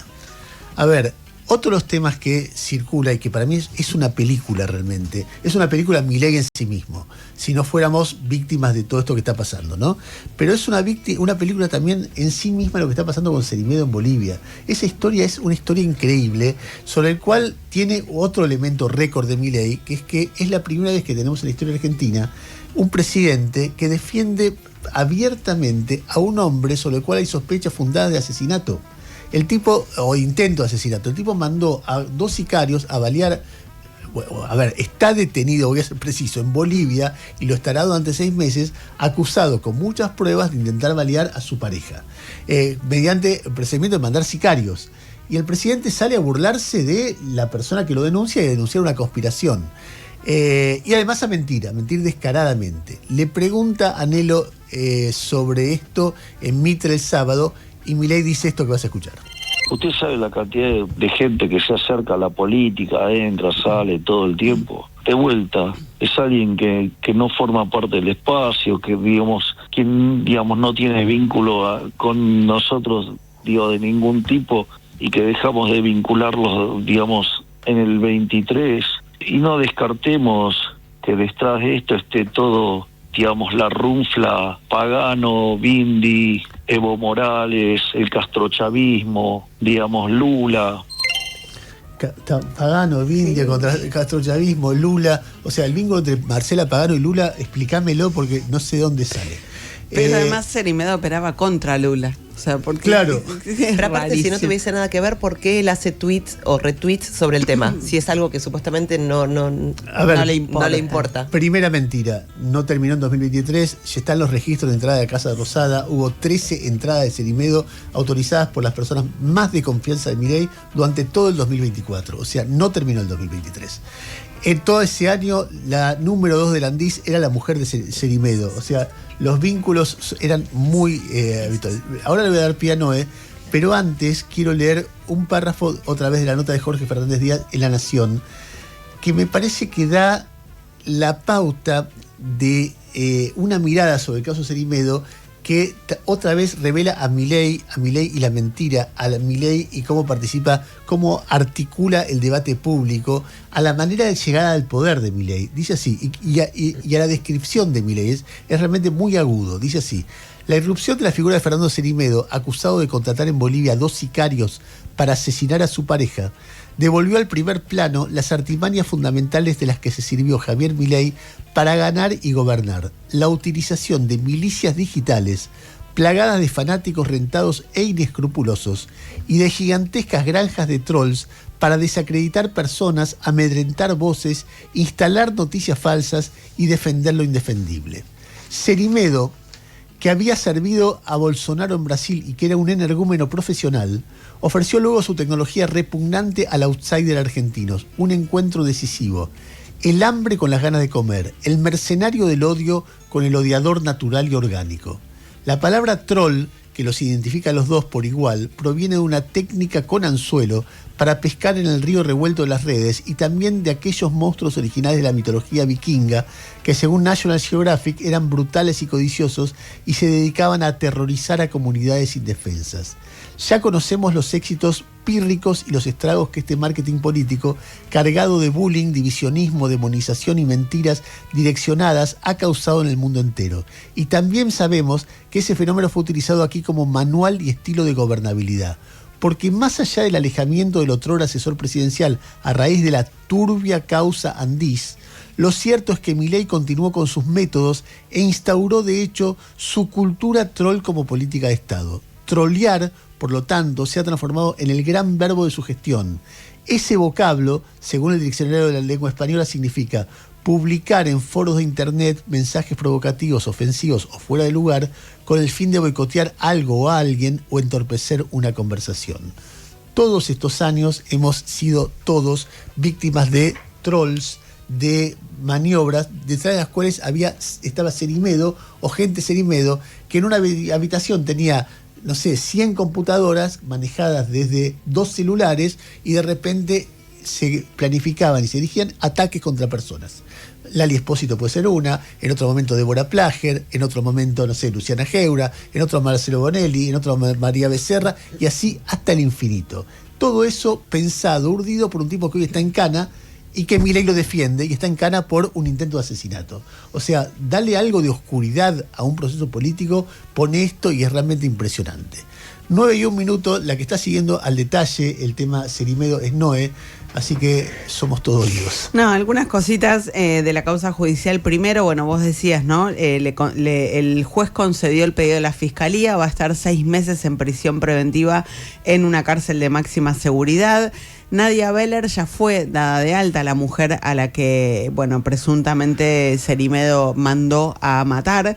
A ver, otro de los temas que circula y que para mí es una película realmente, es una película Milei en sí mismo, si no fuéramos víctimas de todo esto que está pasando, ¿no? Pero es una película también en sí misma lo que está pasando con Cerimedo en Bolivia. Esa historia es una historia increíble, sobre el cual tiene otro elemento récord de Milei, que es la primera vez que tenemos en la historia argentina un presidente que defiende abiertamente a un hombre sobre el cual hay sospechas fundadas de asesinato. El tipo, o intento de asesinato, el tipo mandó a 2 sicarios a balear a ver, está detenido, voy a ser preciso, en Bolivia, y lo estará durante 6 meses, acusado con muchas pruebas de intentar balear a su pareja, mediante el procedimiento de mandar sicarios. Y el presidente sale a burlarse de la persona que lo denuncia y a denunciar una conspiración. Y además a mentir descaradamente. Le pregunta a Nelo sobre esto en Mitre el sábado, y Milei dice esto que vas a escuchar. Usted sabe la cantidad de gente que se acerca a la política, entra, sale todo el tiempo. De vuelta, es alguien que no forma parte del espacio, que digamos no tiene vínculo con nosotros, de ningún tipo, y que dejamos de vincularlos, en el 23. Y no descartemos que detrás de esto esté todo, la runfla, Pagano, Bindi, Evo Morales, el castrochavismo, Lula. Pagano, Bindi contra el castrochavismo, Lula, o sea, el vínculo entre Marcela Pagano y Lula, explícamelo porque no sé dónde sale. Pero además Cerimedo operaba contra Lula. O sea, porque claro. Pero aparte, si no tuviese nada que ver, ¿por qué él hace tweets o retweets sobre el tema? Si es algo que supuestamente no le importa. Primera mentira, no terminó en 2023, ya están los registros de entrada de la Casa Rosada, hubo 13 entradas de Cerimedo autorizadas por las personas más de confianza de Milei durante todo el 2024, o sea, no terminó el 2023. En todo ese año, la número 2 de Landís era la mujer de Cerimedo. O sea, los vínculos eran muy habituales. Ahora le voy a dar pie a Noé, pero antes quiero leer un párrafo otra vez de la nota de Jorge Fernández Díaz en La Nación, que me parece que da la pauta de una mirada sobre el caso Cerimedo que otra vez revela a Milei y la mentira, a Milei y cómo participa, cómo articula el debate público, a la manera de llegada al poder de Milei. Dice así, y a la descripción de Milei es realmente muy agudo. Dice así: la irrupción de la figura de Fernando Cerimedo, acusado de contratar en Bolivia 2 sicarios para asesinar a su pareja, devolvió al primer plano las artimañas fundamentales de las que se sirvió Javier Milei para ganar y gobernar: la utilización de milicias digitales plagadas de fanáticos rentados e inescrupulosos y de gigantescas granjas de trolls para desacreditar personas, amedrentar voces, instalar noticias falsas y defender lo indefendible. Cerimedo, que había servido a Bolsonaro en Brasil y que era un energúmeno profesional, ofreció luego su tecnología repugnante al outsider argentino, un encuentro decisivo: el hambre con las ganas de comer, el mercenario del odio con el odiador natural y orgánico. La palabra troll, que los identifica a los dos por igual, proviene de una técnica con anzuelo para pescar en el río revuelto de las redes y también de aquellos monstruos originales de la mitología vikinga que, según National Geographic, eran brutales y codiciosos y se dedicaban a aterrorizar a comunidades indefensas. Ya conocemos los éxitos pírricos y los estragos que este marketing político, cargado de bullying, divisionismo, demonización y mentiras direccionadas, ha causado en el mundo entero. Y también sabemos que ese fenómeno fue utilizado aquí como manual y estilo de gobernabilidad. Porque más allá del alejamiento del otrora asesor presidencial a raíz de la turbia causa Andís, lo cierto es que Milei continuó con sus métodos e instauró de hecho su cultura troll como política de Estado. Trollear, por lo tanto, se ha transformado en el gran verbo de su gestión. Ese vocablo, según el diccionario de la lengua española, significa publicar en foros de internet mensajes provocativos, ofensivos o fuera de lugar con el fin de boicotear algo o a alguien o entorpecer una conversación. Todos estos años hemos sido todos víctimas de trolls, de maniobras, detrás de las cuales estaba Cerimedo o gente Cerimedo que en una habitación tenía, no sé, 100 computadoras manejadas desde 2 celulares y de repente se planificaban y se dirigían ataques contra personas. Lali Espósito puede ser una, en otro momento Débora Plager, en otro momento, no sé, Luciana Geura, en otro Marcelo Bonelli, en otro María Becerra, y así hasta el infinito. Todo eso pensado, urdido por un tipo que hoy está en cana y que Milei lo defiende y está en cana por un intento de asesinato. O sea, dale algo de oscuridad a un proceso político, pone esto y es realmente impresionante. 9:01, la que está siguiendo al detalle el tema Cerimedo es Noé, así que somos todos oídos. No, algunas cositas de la causa judicial. Primero, bueno, vos decías, ¿no? El juez concedió el pedido de la fiscalía, va a estar 6 meses en prisión preventiva en una cárcel de máxima seguridad. Nadia Beller ya fue dada de alta, la mujer a la que, bueno, presuntamente Cerimedo mandó a matar.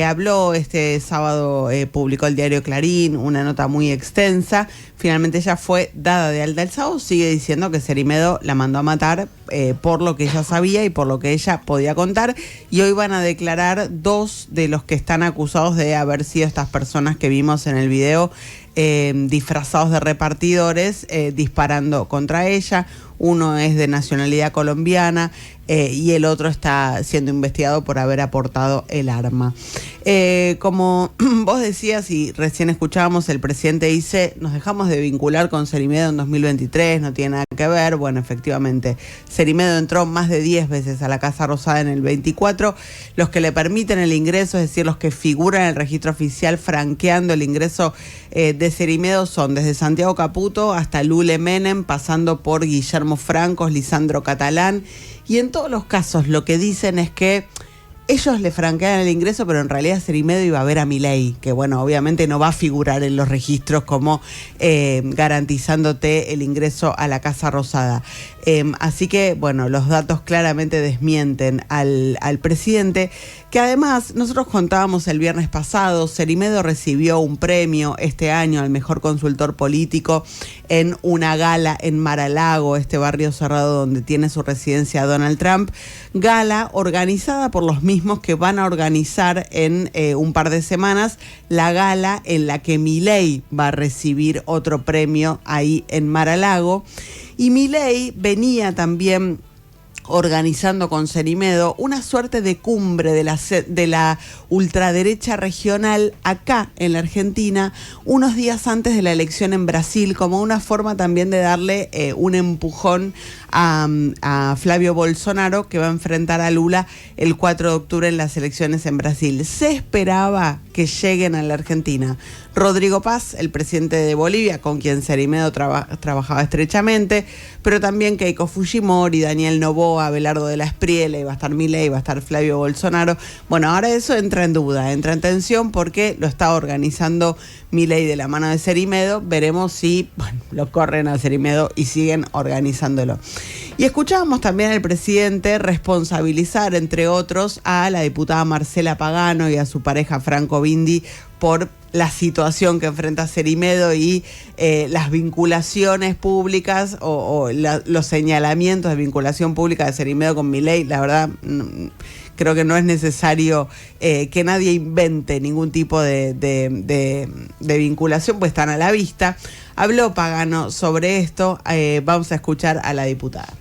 Habló este sábado, publicó el diario Clarín una nota muy extensa. Finalmente ella fue dada de alta el sábado. Sigue diciendo que Cerimedo la mandó a matar por lo que ella sabía y por lo que ella podía contar. Y hoy van a declarar 2 de los que están acusados de haber sido estas personas que vimos en el video, disfrazados de repartidores, disparando contra ella. Uno es de nacionalidad colombiana y el otro está siendo investigado por haber aportado el arma. Como vos decías y recién escuchábamos, el presidente dice, nos dejamos de vincular con Cerimedo en 2023, no tiene nada que ver. Bueno, efectivamente, Cerimedo entró más de 10 veces a la Casa Rosada en el 24. Los que le permiten el ingreso, es decir, los que figuran en el registro oficial franqueando el ingreso de Cerimedo, son desde Santiago Caputo hasta Lule Menem, pasando por Guillermo Francos, Lisandro Catalán. Y en todos los casos lo que dicen es que ellos le franquean el ingreso, pero en realidad Cerimedo iba a ver a Milei, que bueno, obviamente no va a figurar en los registros como garantizándote el ingreso a la Casa Rosada. Así que, bueno, los datos claramente desmienten al presidente, que además nosotros contábamos el viernes pasado, Cerimedo recibió un premio este año al mejor consultor político en una gala en Mar-a-Lago, este barrio cerrado donde tiene su residencia Donald Trump, gala organizada por los mismos que van a organizar en un par de semanas la gala en la que Milei va a recibir otro premio ahí en Mar-a-Lago. Y Milei venía también organizando con Cerimedo una suerte de cumbre de la ultraderecha regional acá en la Argentina, unos días antes de la elección en Brasil, como una forma también de darle un empujón a Flavio Bolsonaro, que va a enfrentar a Lula el 4 de octubre en las elecciones en Brasil. Se esperaba que lleguen a la Argentina Rodrigo Paz, el presidente de Bolivia, con quien Cerimedo trabajaba estrechamente, pero también Keiko Fujimori, Daniel Noboa, Abelardo de la Espriella, iba a estar Milei, iba a estar Flavio Bolsonaro. Bueno, ahora eso entra en duda, entra en tensión porque lo está organizando Milei de la mano de Cerimedo. Veremos si lo corren a Cerimedo y siguen organizándolo. Y escuchábamos también al presidente responsabilizar, entre otros, a la diputada Marcela Pagano y a su pareja Franco Bindi por la situación que enfrenta Cerimedo y las vinculaciones públicas o los señalamientos de vinculación pública de Cerimedo con Milei. La verdad, creo que no es necesario que nadie invente ningún tipo de vinculación, pues están a la vista. Habló Pagano sobre esto, vamos a escuchar a la diputada.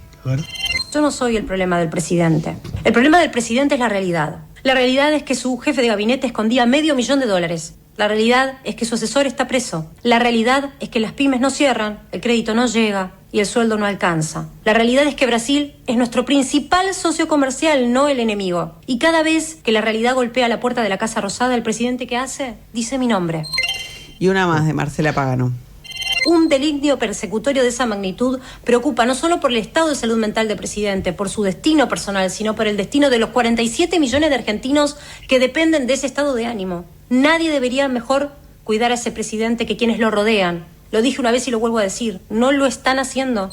Yo no soy el problema del presidente. El problema del presidente es la realidad. La realidad es que su jefe de gabinete escondía $500,000. La realidad es que su asesor está preso. La realidad es que las pymes no cierran, el crédito no llega y el sueldo no alcanza. La realidad es que Brasil es nuestro principal socio comercial, no el enemigo. Y cada vez que la realidad golpea la puerta de la Casa Rosada, el presidente, ¿qué hace? Dice mi nombre. Y una más de Marcela Pagano. Un delirio persecutorio de esa magnitud preocupa no solo por el estado de salud mental del presidente, por su destino personal, sino por el destino de los 47 millones de argentinos que dependen de ese estado de ánimo. Nadie debería mejor cuidar a ese presidente que quienes lo rodean. Lo dije una vez y lo vuelvo a decir, no lo están haciendo.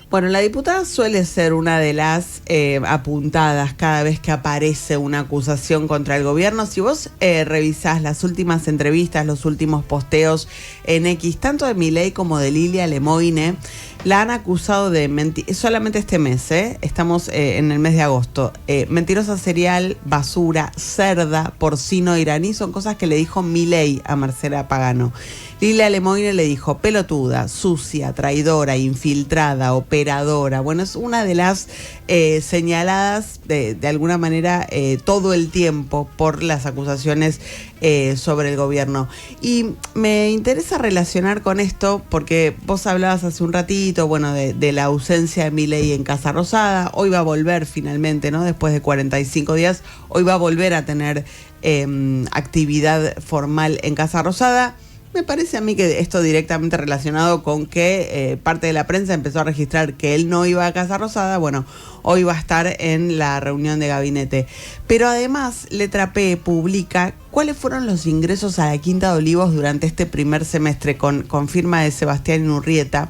Bueno, la diputada suele ser una de las apuntadas cada vez que aparece una acusación contra el gobierno. Si vos revisás las últimas entrevistas, los últimos posteos en X, tanto de Milei como de Lilia Lemoine, la han acusado de mentir, solamente este mes, estamos en el mes de agosto, mentirosa serial, basura, cerda, porcino iraní, son cosas que le dijo Milei a Marcela Pagano. Lilia Lemoine le dijo pelotuda, sucia, traidora, infiltrada, operadora. Bueno, es una de las señaladas de alguna manera todo el tiempo por las acusaciones sobre el gobierno. Y me interesa relacionar con esto porque vos hablabas hace un ratito, bueno, de la ausencia de Milei en Casa Rosada. Hoy va a volver finalmente, ¿no? Después de 45 días, hoy va a volver a tener actividad formal en Casa Rosada. Me parece a mí que esto directamente relacionado con que parte de la prensa empezó a registrar que él no iba a Casa Rosada. Bueno, hoy va a estar en la reunión de gabinete. Pero además, Letra P publica cuáles fueron los ingresos a la Quinta de Olivos durante este primer semestre con firma de Sebastián Inurrieta.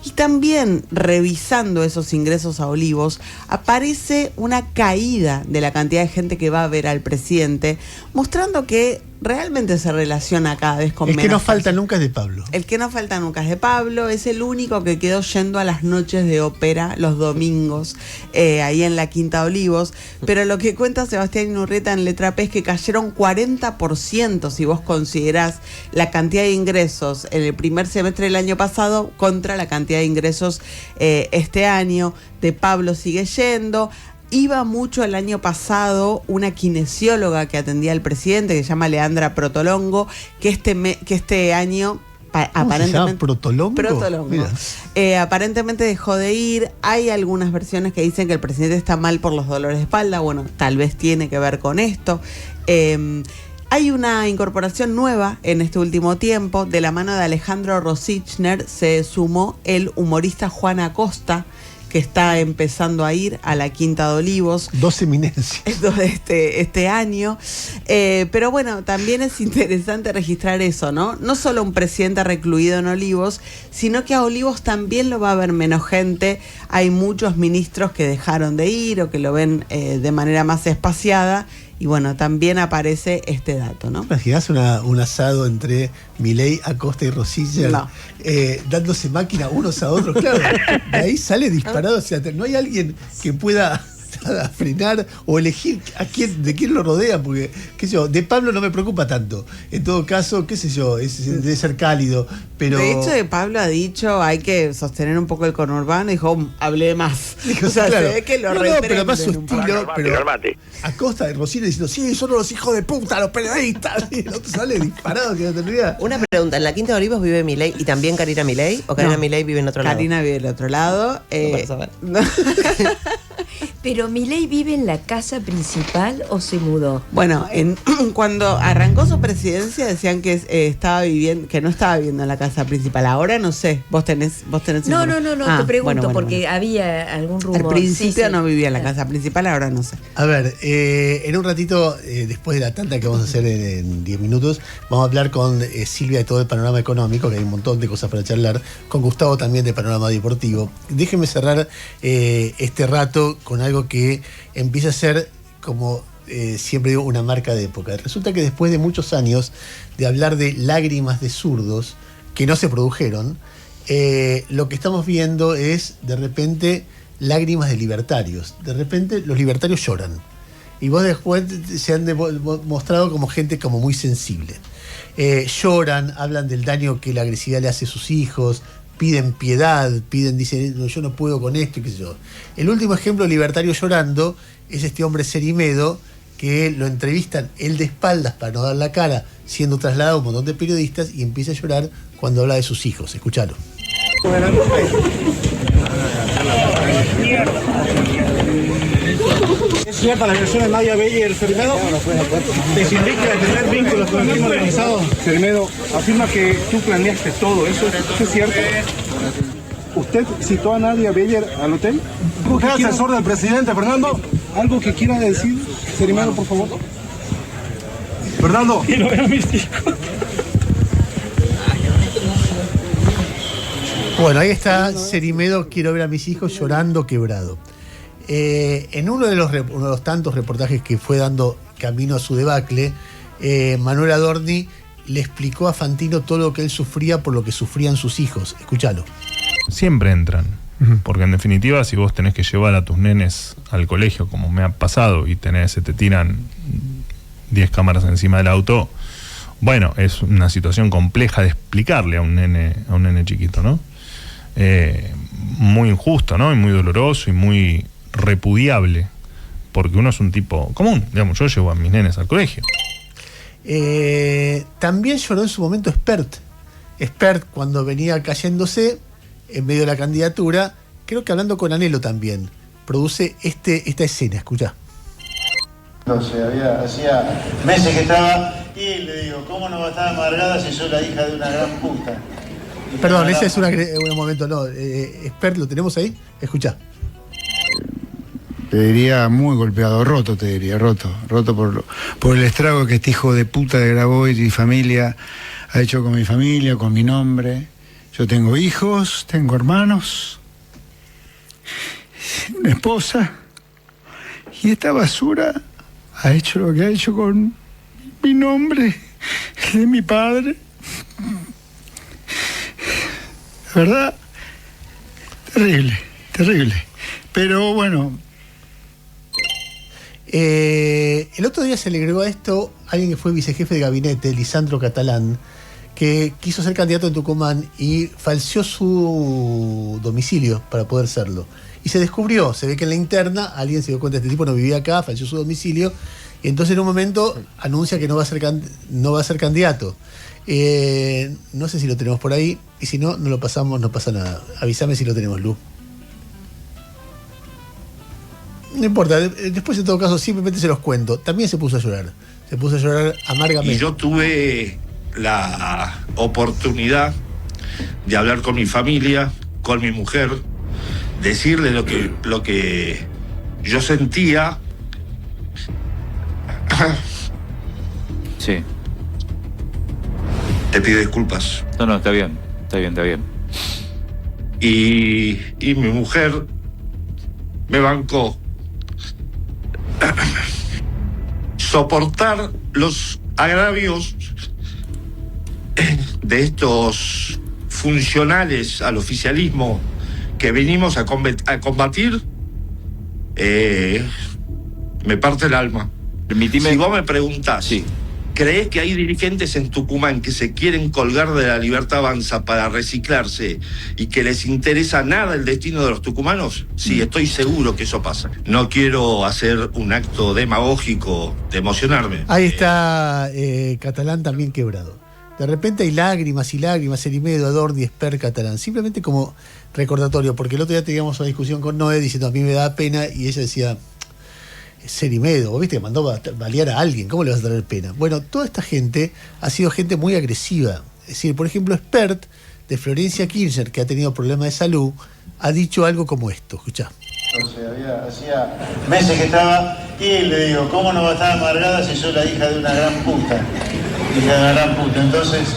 Y también, revisando esos ingresos a Olivos, aparece una caída de la cantidad de gente que va a ver al presidente, mostrando que realmente se relaciona cada vez con menos. El que no falta nunca es de Pablo. El que no falta nunca es de Pablo, es el único que quedó yendo a las noches de ópera los domingos, ahí en la Quinta de Olivos. Pero lo que cuenta Sebastián Inurrieta en Letra P es que cayeron 40% si vos considerás la cantidad de ingresos en el primer semestre del año pasado contra la cantidad de ingresos este año. De Pablo sigue yendo. Iba mucho el año pasado una kinesióloga que atendía al presidente, que se llama Leandra Protolongo, que este año aparentemente... ¿Se llama Protolongo? Protolongo. Aparentemente dejó de ir. Hay algunas versiones que dicen que el presidente está mal por los dolores de espalda. Bueno, tal vez tiene que ver con esto. Hay una incorporación nueva en este último tiempo. De la mano de Alejandro Rosichner se sumó el humorista Juan Acosta, que está empezando a ir a la Quinta de Olivos. 2 eminencias. Este año. Pero bueno, también es interesante registrar eso, ¿no? No solo un presidente recluido en Olivos, sino que a Olivos también lo va a ver menos gente. Hay muchos ministros que dejaron de ir o que lo ven de manera más espaciada. Y bueno, también aparece este dato, ¿no? ¿Imaginás un asado entre Milei, Acosta y Rosilla? No. Dándose máquina unos a otros? Claro, de ahí sale disparado. O sea, no hay alguien que pueda frenar o elegir de quién lo rodea, porque, qué sé yo, de Pablo no me preocupa tanto. En todo caso, qué sé yo, debe ser cálido, pero... De hecho, de Pablo ha dicho, hay que sostener un poco el conurbano, dijo, hablé más. Dijo, o sea, claro. se ve que lo pero además su estilo, pero Calmate. Acosta y Rosilla diciendo, sí, son los hijos de puta, los periodistas. Y el otro sale disparado, que no te olvidas. Una pregunta, ¿en la Quinta de Olivos vive Milei y también Karina Milei? ¿O Karina Milei vive en otro lado? Karina vive en otro lado. Pero ¿Milei vive en la casa principal o se mudó? Bueno, cuando arrancó su presidencia decían que que no estaba viviendo en la casa principal. Ahora no sé. Vos tenés. No, te pregunto porque había algún rumor. Al principio no vivía en la casa principal, ahora no sé. A ver, en un ratito, después de la tanda que vamos a hacer en 10 minutos, vamos a hablar con Silvia de todo el panorama económico, que hay un montón de cosas para charlar, con Gustavo también de panorama deportivo. Déjenme cerrar este rato con algo que empieza a ser, como siempre digo, una marca de época. Resulta que después de muchos años de hablar de lágrimas de zurdos que no se produjeron, lo que estamos viendo es de repente lágrimas de libertarios. De repente los libertarios lloran. Y vos después se han mostrado como gente como muy sensible. Lloran, hablan del daño que la agresividad le hace a sus hijos, piden piedad, dicen, no, yo no puedo con esto y qué sé yo. El último ejemplo libertario llorando es este hombre Cerimedo, que lo entrevistan él de espaldas para no dar la cara, siendo trasladado a un montón de periodistas, y empieza a llorar cuando habla de sus hijos. Escuchalo. ¿Es cierta la versión de Nadia Beyer, Cerimedo? ¿Desindica de tener vínculos con el crimen organizado? Cerimedo afirma que tú planeaste todo, ¿eso es cierto? ¿Usted citó a Nadia Beyer al hotel? ¿Usted es asesor del presidente, Fernando? ¿Algo que quiera decir, Cerimedo, por favor? Fernando. Quiero ver a mis hijos. Bueno, ahí está Cerimedo, quiero ver a mis hijos llorando quebrado. En uno de los tantos reportajes que fue dando camino a su debacle, Manuel Adorni le explicó a Fantino todo lo que él sufría por lo que sufrían sus hijos. Escúchalo. Siempre entran, porque en definitiva, si vos tenés que llevar a tus nenes al colegio, como me ha pasado, y se te tiran 10 cámaras encima del auto, bueno, es una situación compleja de explicarle a un nene chiquito, ¿no? Muy injusto, ¿no? Y muy doloroso y muy repudiable, porque uno es un tipo común, digamos, yo llevo a mis nenes al colegio. También lloró en su momento Espert cuando venía cayéndose en medio de la candidatura, creo que hablando con Anhelo también, produce esta escena, escuchá. Hacía meses que estaba Y le digo, ¿cómo no va a estar amargada si soy la hija de una gran puta? Perdón, ese es un momento, no. Expert, ¿lo tenemos ahí? Escuchá. Te diría muy golpeado, roto te diría, roto por el estrago que este hijo de puta de Grabois y familia ha hecho con mi familia, con mi nombre. Yo tengo hijos, tengo hermanos, una esposa, y esta basura ha hecho lo que ha hecho con mi nombre, de mi padre. La verdad, terrible. Pero bueno. El otro día se le agregó a esto alguien que fue vicejefe de gabinete, Lisandro Catalán, que quiso ser candidato en Tucumán y falseó su domicilio para poder serlo. Y se descubrió, se ve que en la interna alguien se dio cuenta, este tipo no vivía acá, falseó su domicilio, y entonces en un momento anuncia que no va a ser candidato. No sé si lo tenemos por ahí, y si no, no lo pasamos, no pasa nada. Avísame si lo tenemos, Lu. No importa, después en todo caso simplemente se los cuento. También se puso a llorar amargamente. Y yo tuve la oportunidad de hablar con mi familia, con mi mujer, decirle lo que yo sentía. Sí. Te pido disculpas. No, está bien. Y mi mujer me bancó. Soportar los agravios de estos funcionales al oficialismo que venimos a combatir, me parte el alma. Permitime... Si vos me preguntás, sí. ¿Crees que hay dirigentes en Tucumán que se quieren colgar de la Libertad Avanza para reciclarse y que les interesa nada el destino de los tucumanos? Sí, estoy seguro que eso pasa. No quiero hacer un acto demagógico de emocionarme. Ahí está Catalán también quebrado. De repente hay lágrimas, Serimedo, Adorni, Esper, Catalán. Simplemente como recordatorio, porque el otro día teníamos una discusión con Noé diciendo a mí me da pena y ella decía... Serimedo, vos viste que mandó balear a alguien, ¿cómo le vas a traer pena? Bueno, toda esta gente ha sido gente muy agresiva. Es decir, por ejemplo, Expert de Florencia Kirchner, que ha tenido problemas de salud, ha dicho algo como esto, escuchá. O sea, hacía meses que estaba y le digo, ¿cómo no va a estar amargada si soy la hija de una gran puta? Entonces...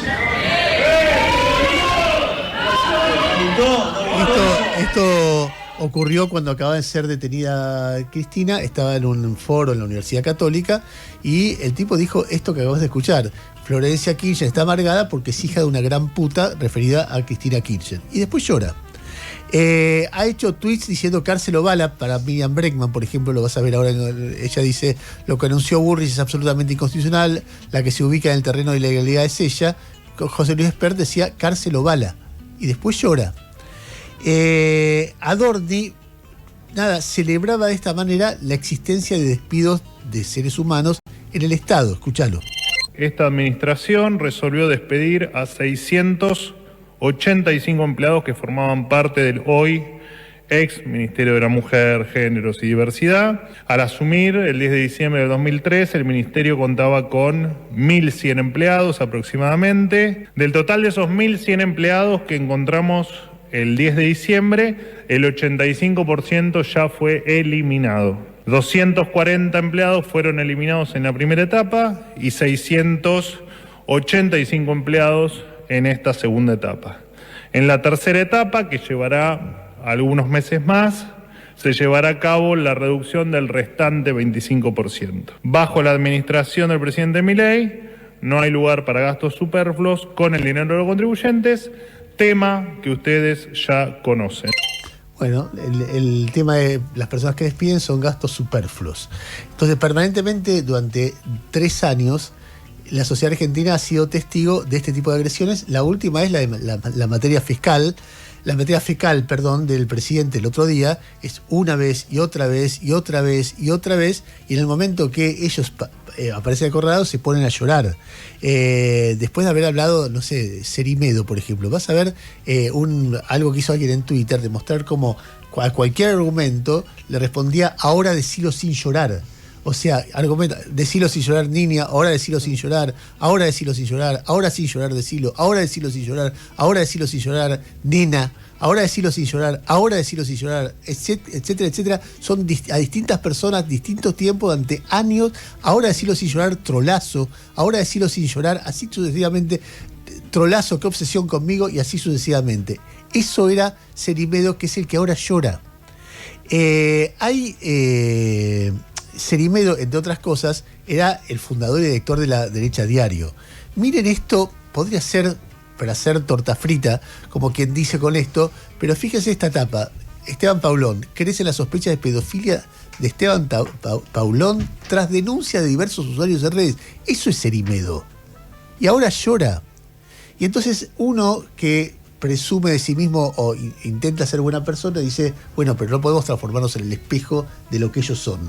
Esto ocurrió cuando acaba de ser detenida Cristina, estaba en un foro en la Universidad Católica y el tipo dijo esto que acabas de escuchar. Florencia Kirchner está amargada porque es hija de una gran puta, referida a Cristina Kirchner. Y después llora. Ha hecho tweets diciendo cárcel o bala para Miriam Bregman, por ejemplo, lo vas a ver ahora. Ella dice, lo que anunció Burris es absolutamente inconstitucional, la que se ubica en el terreno de ilegalidad es ella. José Luis Espert decía cárcel o bala. Y después llora. Adorni, celebraba de esta manera la existencia de despidos de seres humanos en el Estado. Escúchalo. Esta administración resolvió despedir a 685 empleados que formaban parte del hoy ex Ministerio de la Mujer, Géneros y Diversidad. Al asumir el 10 de diciembre de 2003, el Ministerio contaba con 1.100 empleados aproximadamente. Del total de esos 1.100 empleados que encontramos el 10 de diciembre, el 85% ya fue eliminado. 240 empleados fueron eliminados en la primera etapa y 685 empleados en esta segunda etapa. En la tercera etapa, que llevará algunos meses más, se llevará a cabo la reducción del restante 25%. Bajo la administración del presidente Milei, no hay lugar para gastos superfluos con el dinero de los contribuyentes, tema que ustedes ya conocen. Bueno, el tema de las personas que despiden son gastos superfluos. Entonces, permanentemente, durante 3 años, la sociedad argentina ha sido testigo de este tipo de agresiones. La última es la materia fiscal. La materia fecal, del presidente el otro día es una vez y otra vez y otra vez y otra vez, y en el momento que ellos aparecen acorralados se ponen a llorar. Después de haber hablado, no sé, Serimedo, por ejemplo, vas a ver algo que hizo alguien en Twitter, de mostrar cómo a cualquier argumento le respondía ahora decirlo sin llorar. O sea, argumenta, decilo sin llorar, niña, ahora decilo sin llorar, ahora decilo sin llorar, ahora sin llorar, decilo, ahora decilo sin llorar, ahora decilo sin llorar, nena, ahora decilo sin llorar, ahora decilo sin llorar, etcétera, etcétera. Son a distintas personas, distintos tiempos, durante años, ahora decilo sin llorar, trolazo, ahora decilo sin llorar, así sucesivamente, trolazo, qué obsesión conmigo, y así sucesivamente. Eso era Cerimedo, que es el que ahora llora. Cerimedo, entre otras cosas, era el fundador y director de La Derecha Diario. Miren esto, podría ser para hacer torta frita, como quien dice con esto, pero fíjense esta tapa. Esteban Paulón, crece la sospecha de pedofilia de Esteban Paulón tras denuncia de diversos usuarios de redes. Eso es Cerimedo. Y ahora llora. Y entonces uno que presume de sí mismo o intenta ser buena persona dice, bueno, pero no podemos transformarnos en el espejo de lo que ellos son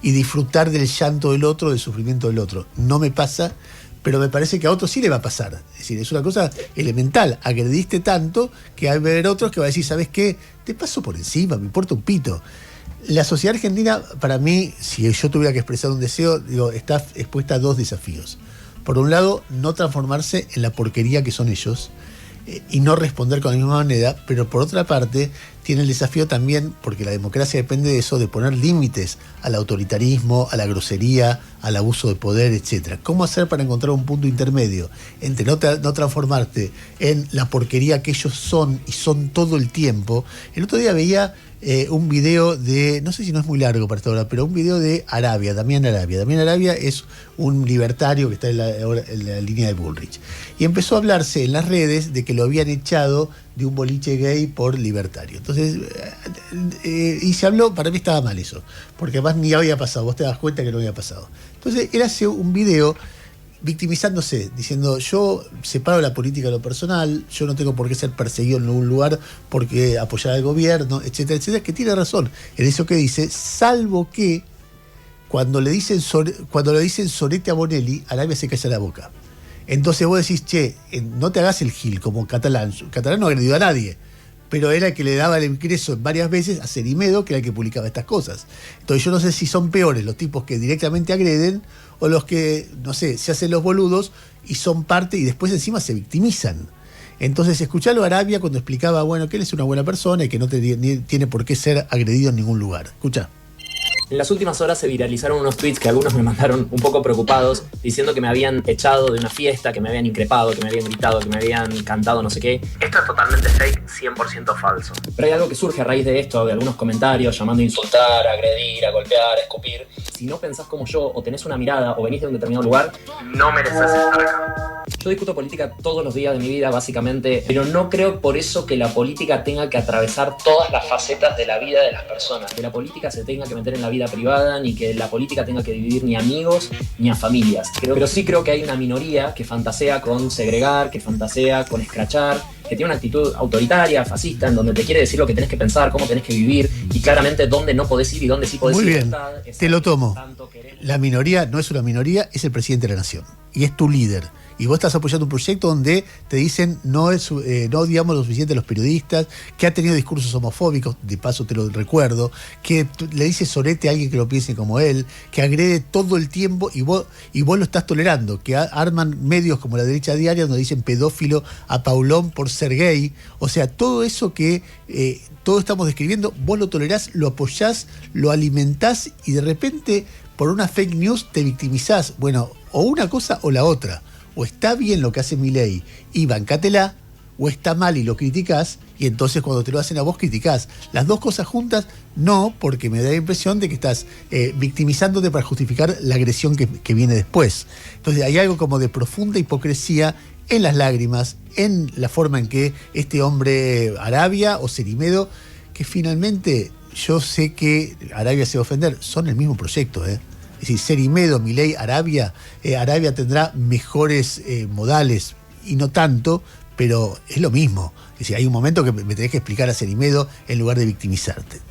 y disfrutar del llanto del otro, del sufrimiento del otro. No me pasa, pero me parece que a otro sí le va a pasar. Es decir, es una cosa elemental. Agrediste tanto que hay haber otros que va a decir, ¿sabes qué? Te paso por encima, me importa un pito. La sociedad argentina, para mí, si yo tuviera que expresar un deseo, digo, está expuesta a dos desafíos. Por un lado, no transformarse en la porquería que son ellos, y no responder con la misma manera, pero por otra parte tiene el desafío también, porque la democracia depende de eso, de poner límites al autoritarismo, a la grosería, al abuso de poder, etc. ¿Cómo hacer para encontrar un punto intermedio entre no transformarte en la porquería que ellos son y son todo el tiempo? El otro día veía un video de, no sé si no es muy largo para esta hora, pero un video de Arabia, Damián Arabia. Damián Arabia es un libertario que está en la línea de Bullrich. Y empezó a hablarse en las redes de que lo habían echado de un boliche gay por libertario. Entonces, y se habló, para mí estaba mal eso, porque además ni había pasado, vos te das cuenta que no había pasado. Entonces, él hace un video victimizándose, diciendo, yo separo la política de lo personal, yo no tengo por qué ser perseguido en ningún lugar porque apoyar al gobierno, etcétera, etcétera, que tiene razón en eso que dice, salvo que cuando le dicen sorete a Bonelli, Arabia se calla la boca. Entonces vos decís, che, no te hagas el gil como Catalán. Catalán no agredió a nadie, pero era el que le daba el ingreso varias veces a Cerimedo, que era el que publicaba estas cosas. Entonces yo no sé si son peores los tipos que directamente agreden o los que, no sé, se hacen los boludos y son parte y después encima se victimizan. Entonces escuchalo a Arabia cuando explicaba, bueno, que él es una buena persona y que no tiene por qué ser agredido en ningún lugar. Escucha. En las últimas horas se viralizaron unos tweets que algunos me mandaron un poco preocupados, diciendo que me habían echado de una fiesta, que me habían increpado, que me habían gritado, que me habían cantado no sé qué. Esto es totalmente fake, 100% falso. Pero hay algo que surge a raíz de esto, de algunos comentarios llamando a insultar, a agredir, a golpear, a escupir. Si no pensás como yo, o tenés una mirada, o venís de un determinado lugar, no mereces estar acá. Yo discuto política todos los días de mi vida, básicamente, pero no creo por eso que la política tenga que atravesar todas las facetas de la vida de las personas. Que la política se tenga que meter en la vida privada, ni que la política tenga que dividir ni amigos ni a familias. Pero sí creo que hay una minoría que fantasea con segregar, que fantasea con escrachar, que tiene una actitud autoritaria, fascista, en donde te quiere decir lo que tenés que pensar, cómo tenés que vivir y claramente dónde no podés ir y dónde sí podés ir. Muy bien, te lo tomo. La minoría no es una minoría, es el presidente de la nación y es tu líder. Y vos estás apoyando un proyecto donde te dicen no odiamos lo suficiente a los periodistas, que ha tenido discursos homofóbicos, de paso te lo recuerdo, que le dice sorete a alguien que lo piense como él, que agrede todo el tiempo y vos lo estás tolerando, que arman medios como La Derecha Diaria donde dicen pedófilo a Paulón por ser gay. O sea, todo eso que todos estamos describiendo, vos lo tolerás, lo apoyás, lo alimentás y de repente por una fake news te victimizás. Bueno, o una cosa o la otra. O está bien lo que hace Milei y bancátela, o está mal y lo criticás, y entonces cuando te lo hacen a vos criticás. Las dos cosas juntas, no, porque me da la impresión de que estás victimizándote para justificar la agresión que viene después. Entonces hay algo como de profunda hipocresía en las lágrimas, en la forma en que este hombre Arabia o Cerimedo, que finalmente yo sé que Arabia se va a ofender, son el mismo proyecto, Es decir, Cerimedo, Milei, Arabia tendrá mejores modales y no tanto, pero es lo mismo. Es decir, hay un momento que me tenés que explicar a Cerimedo en lugar de victimizarte.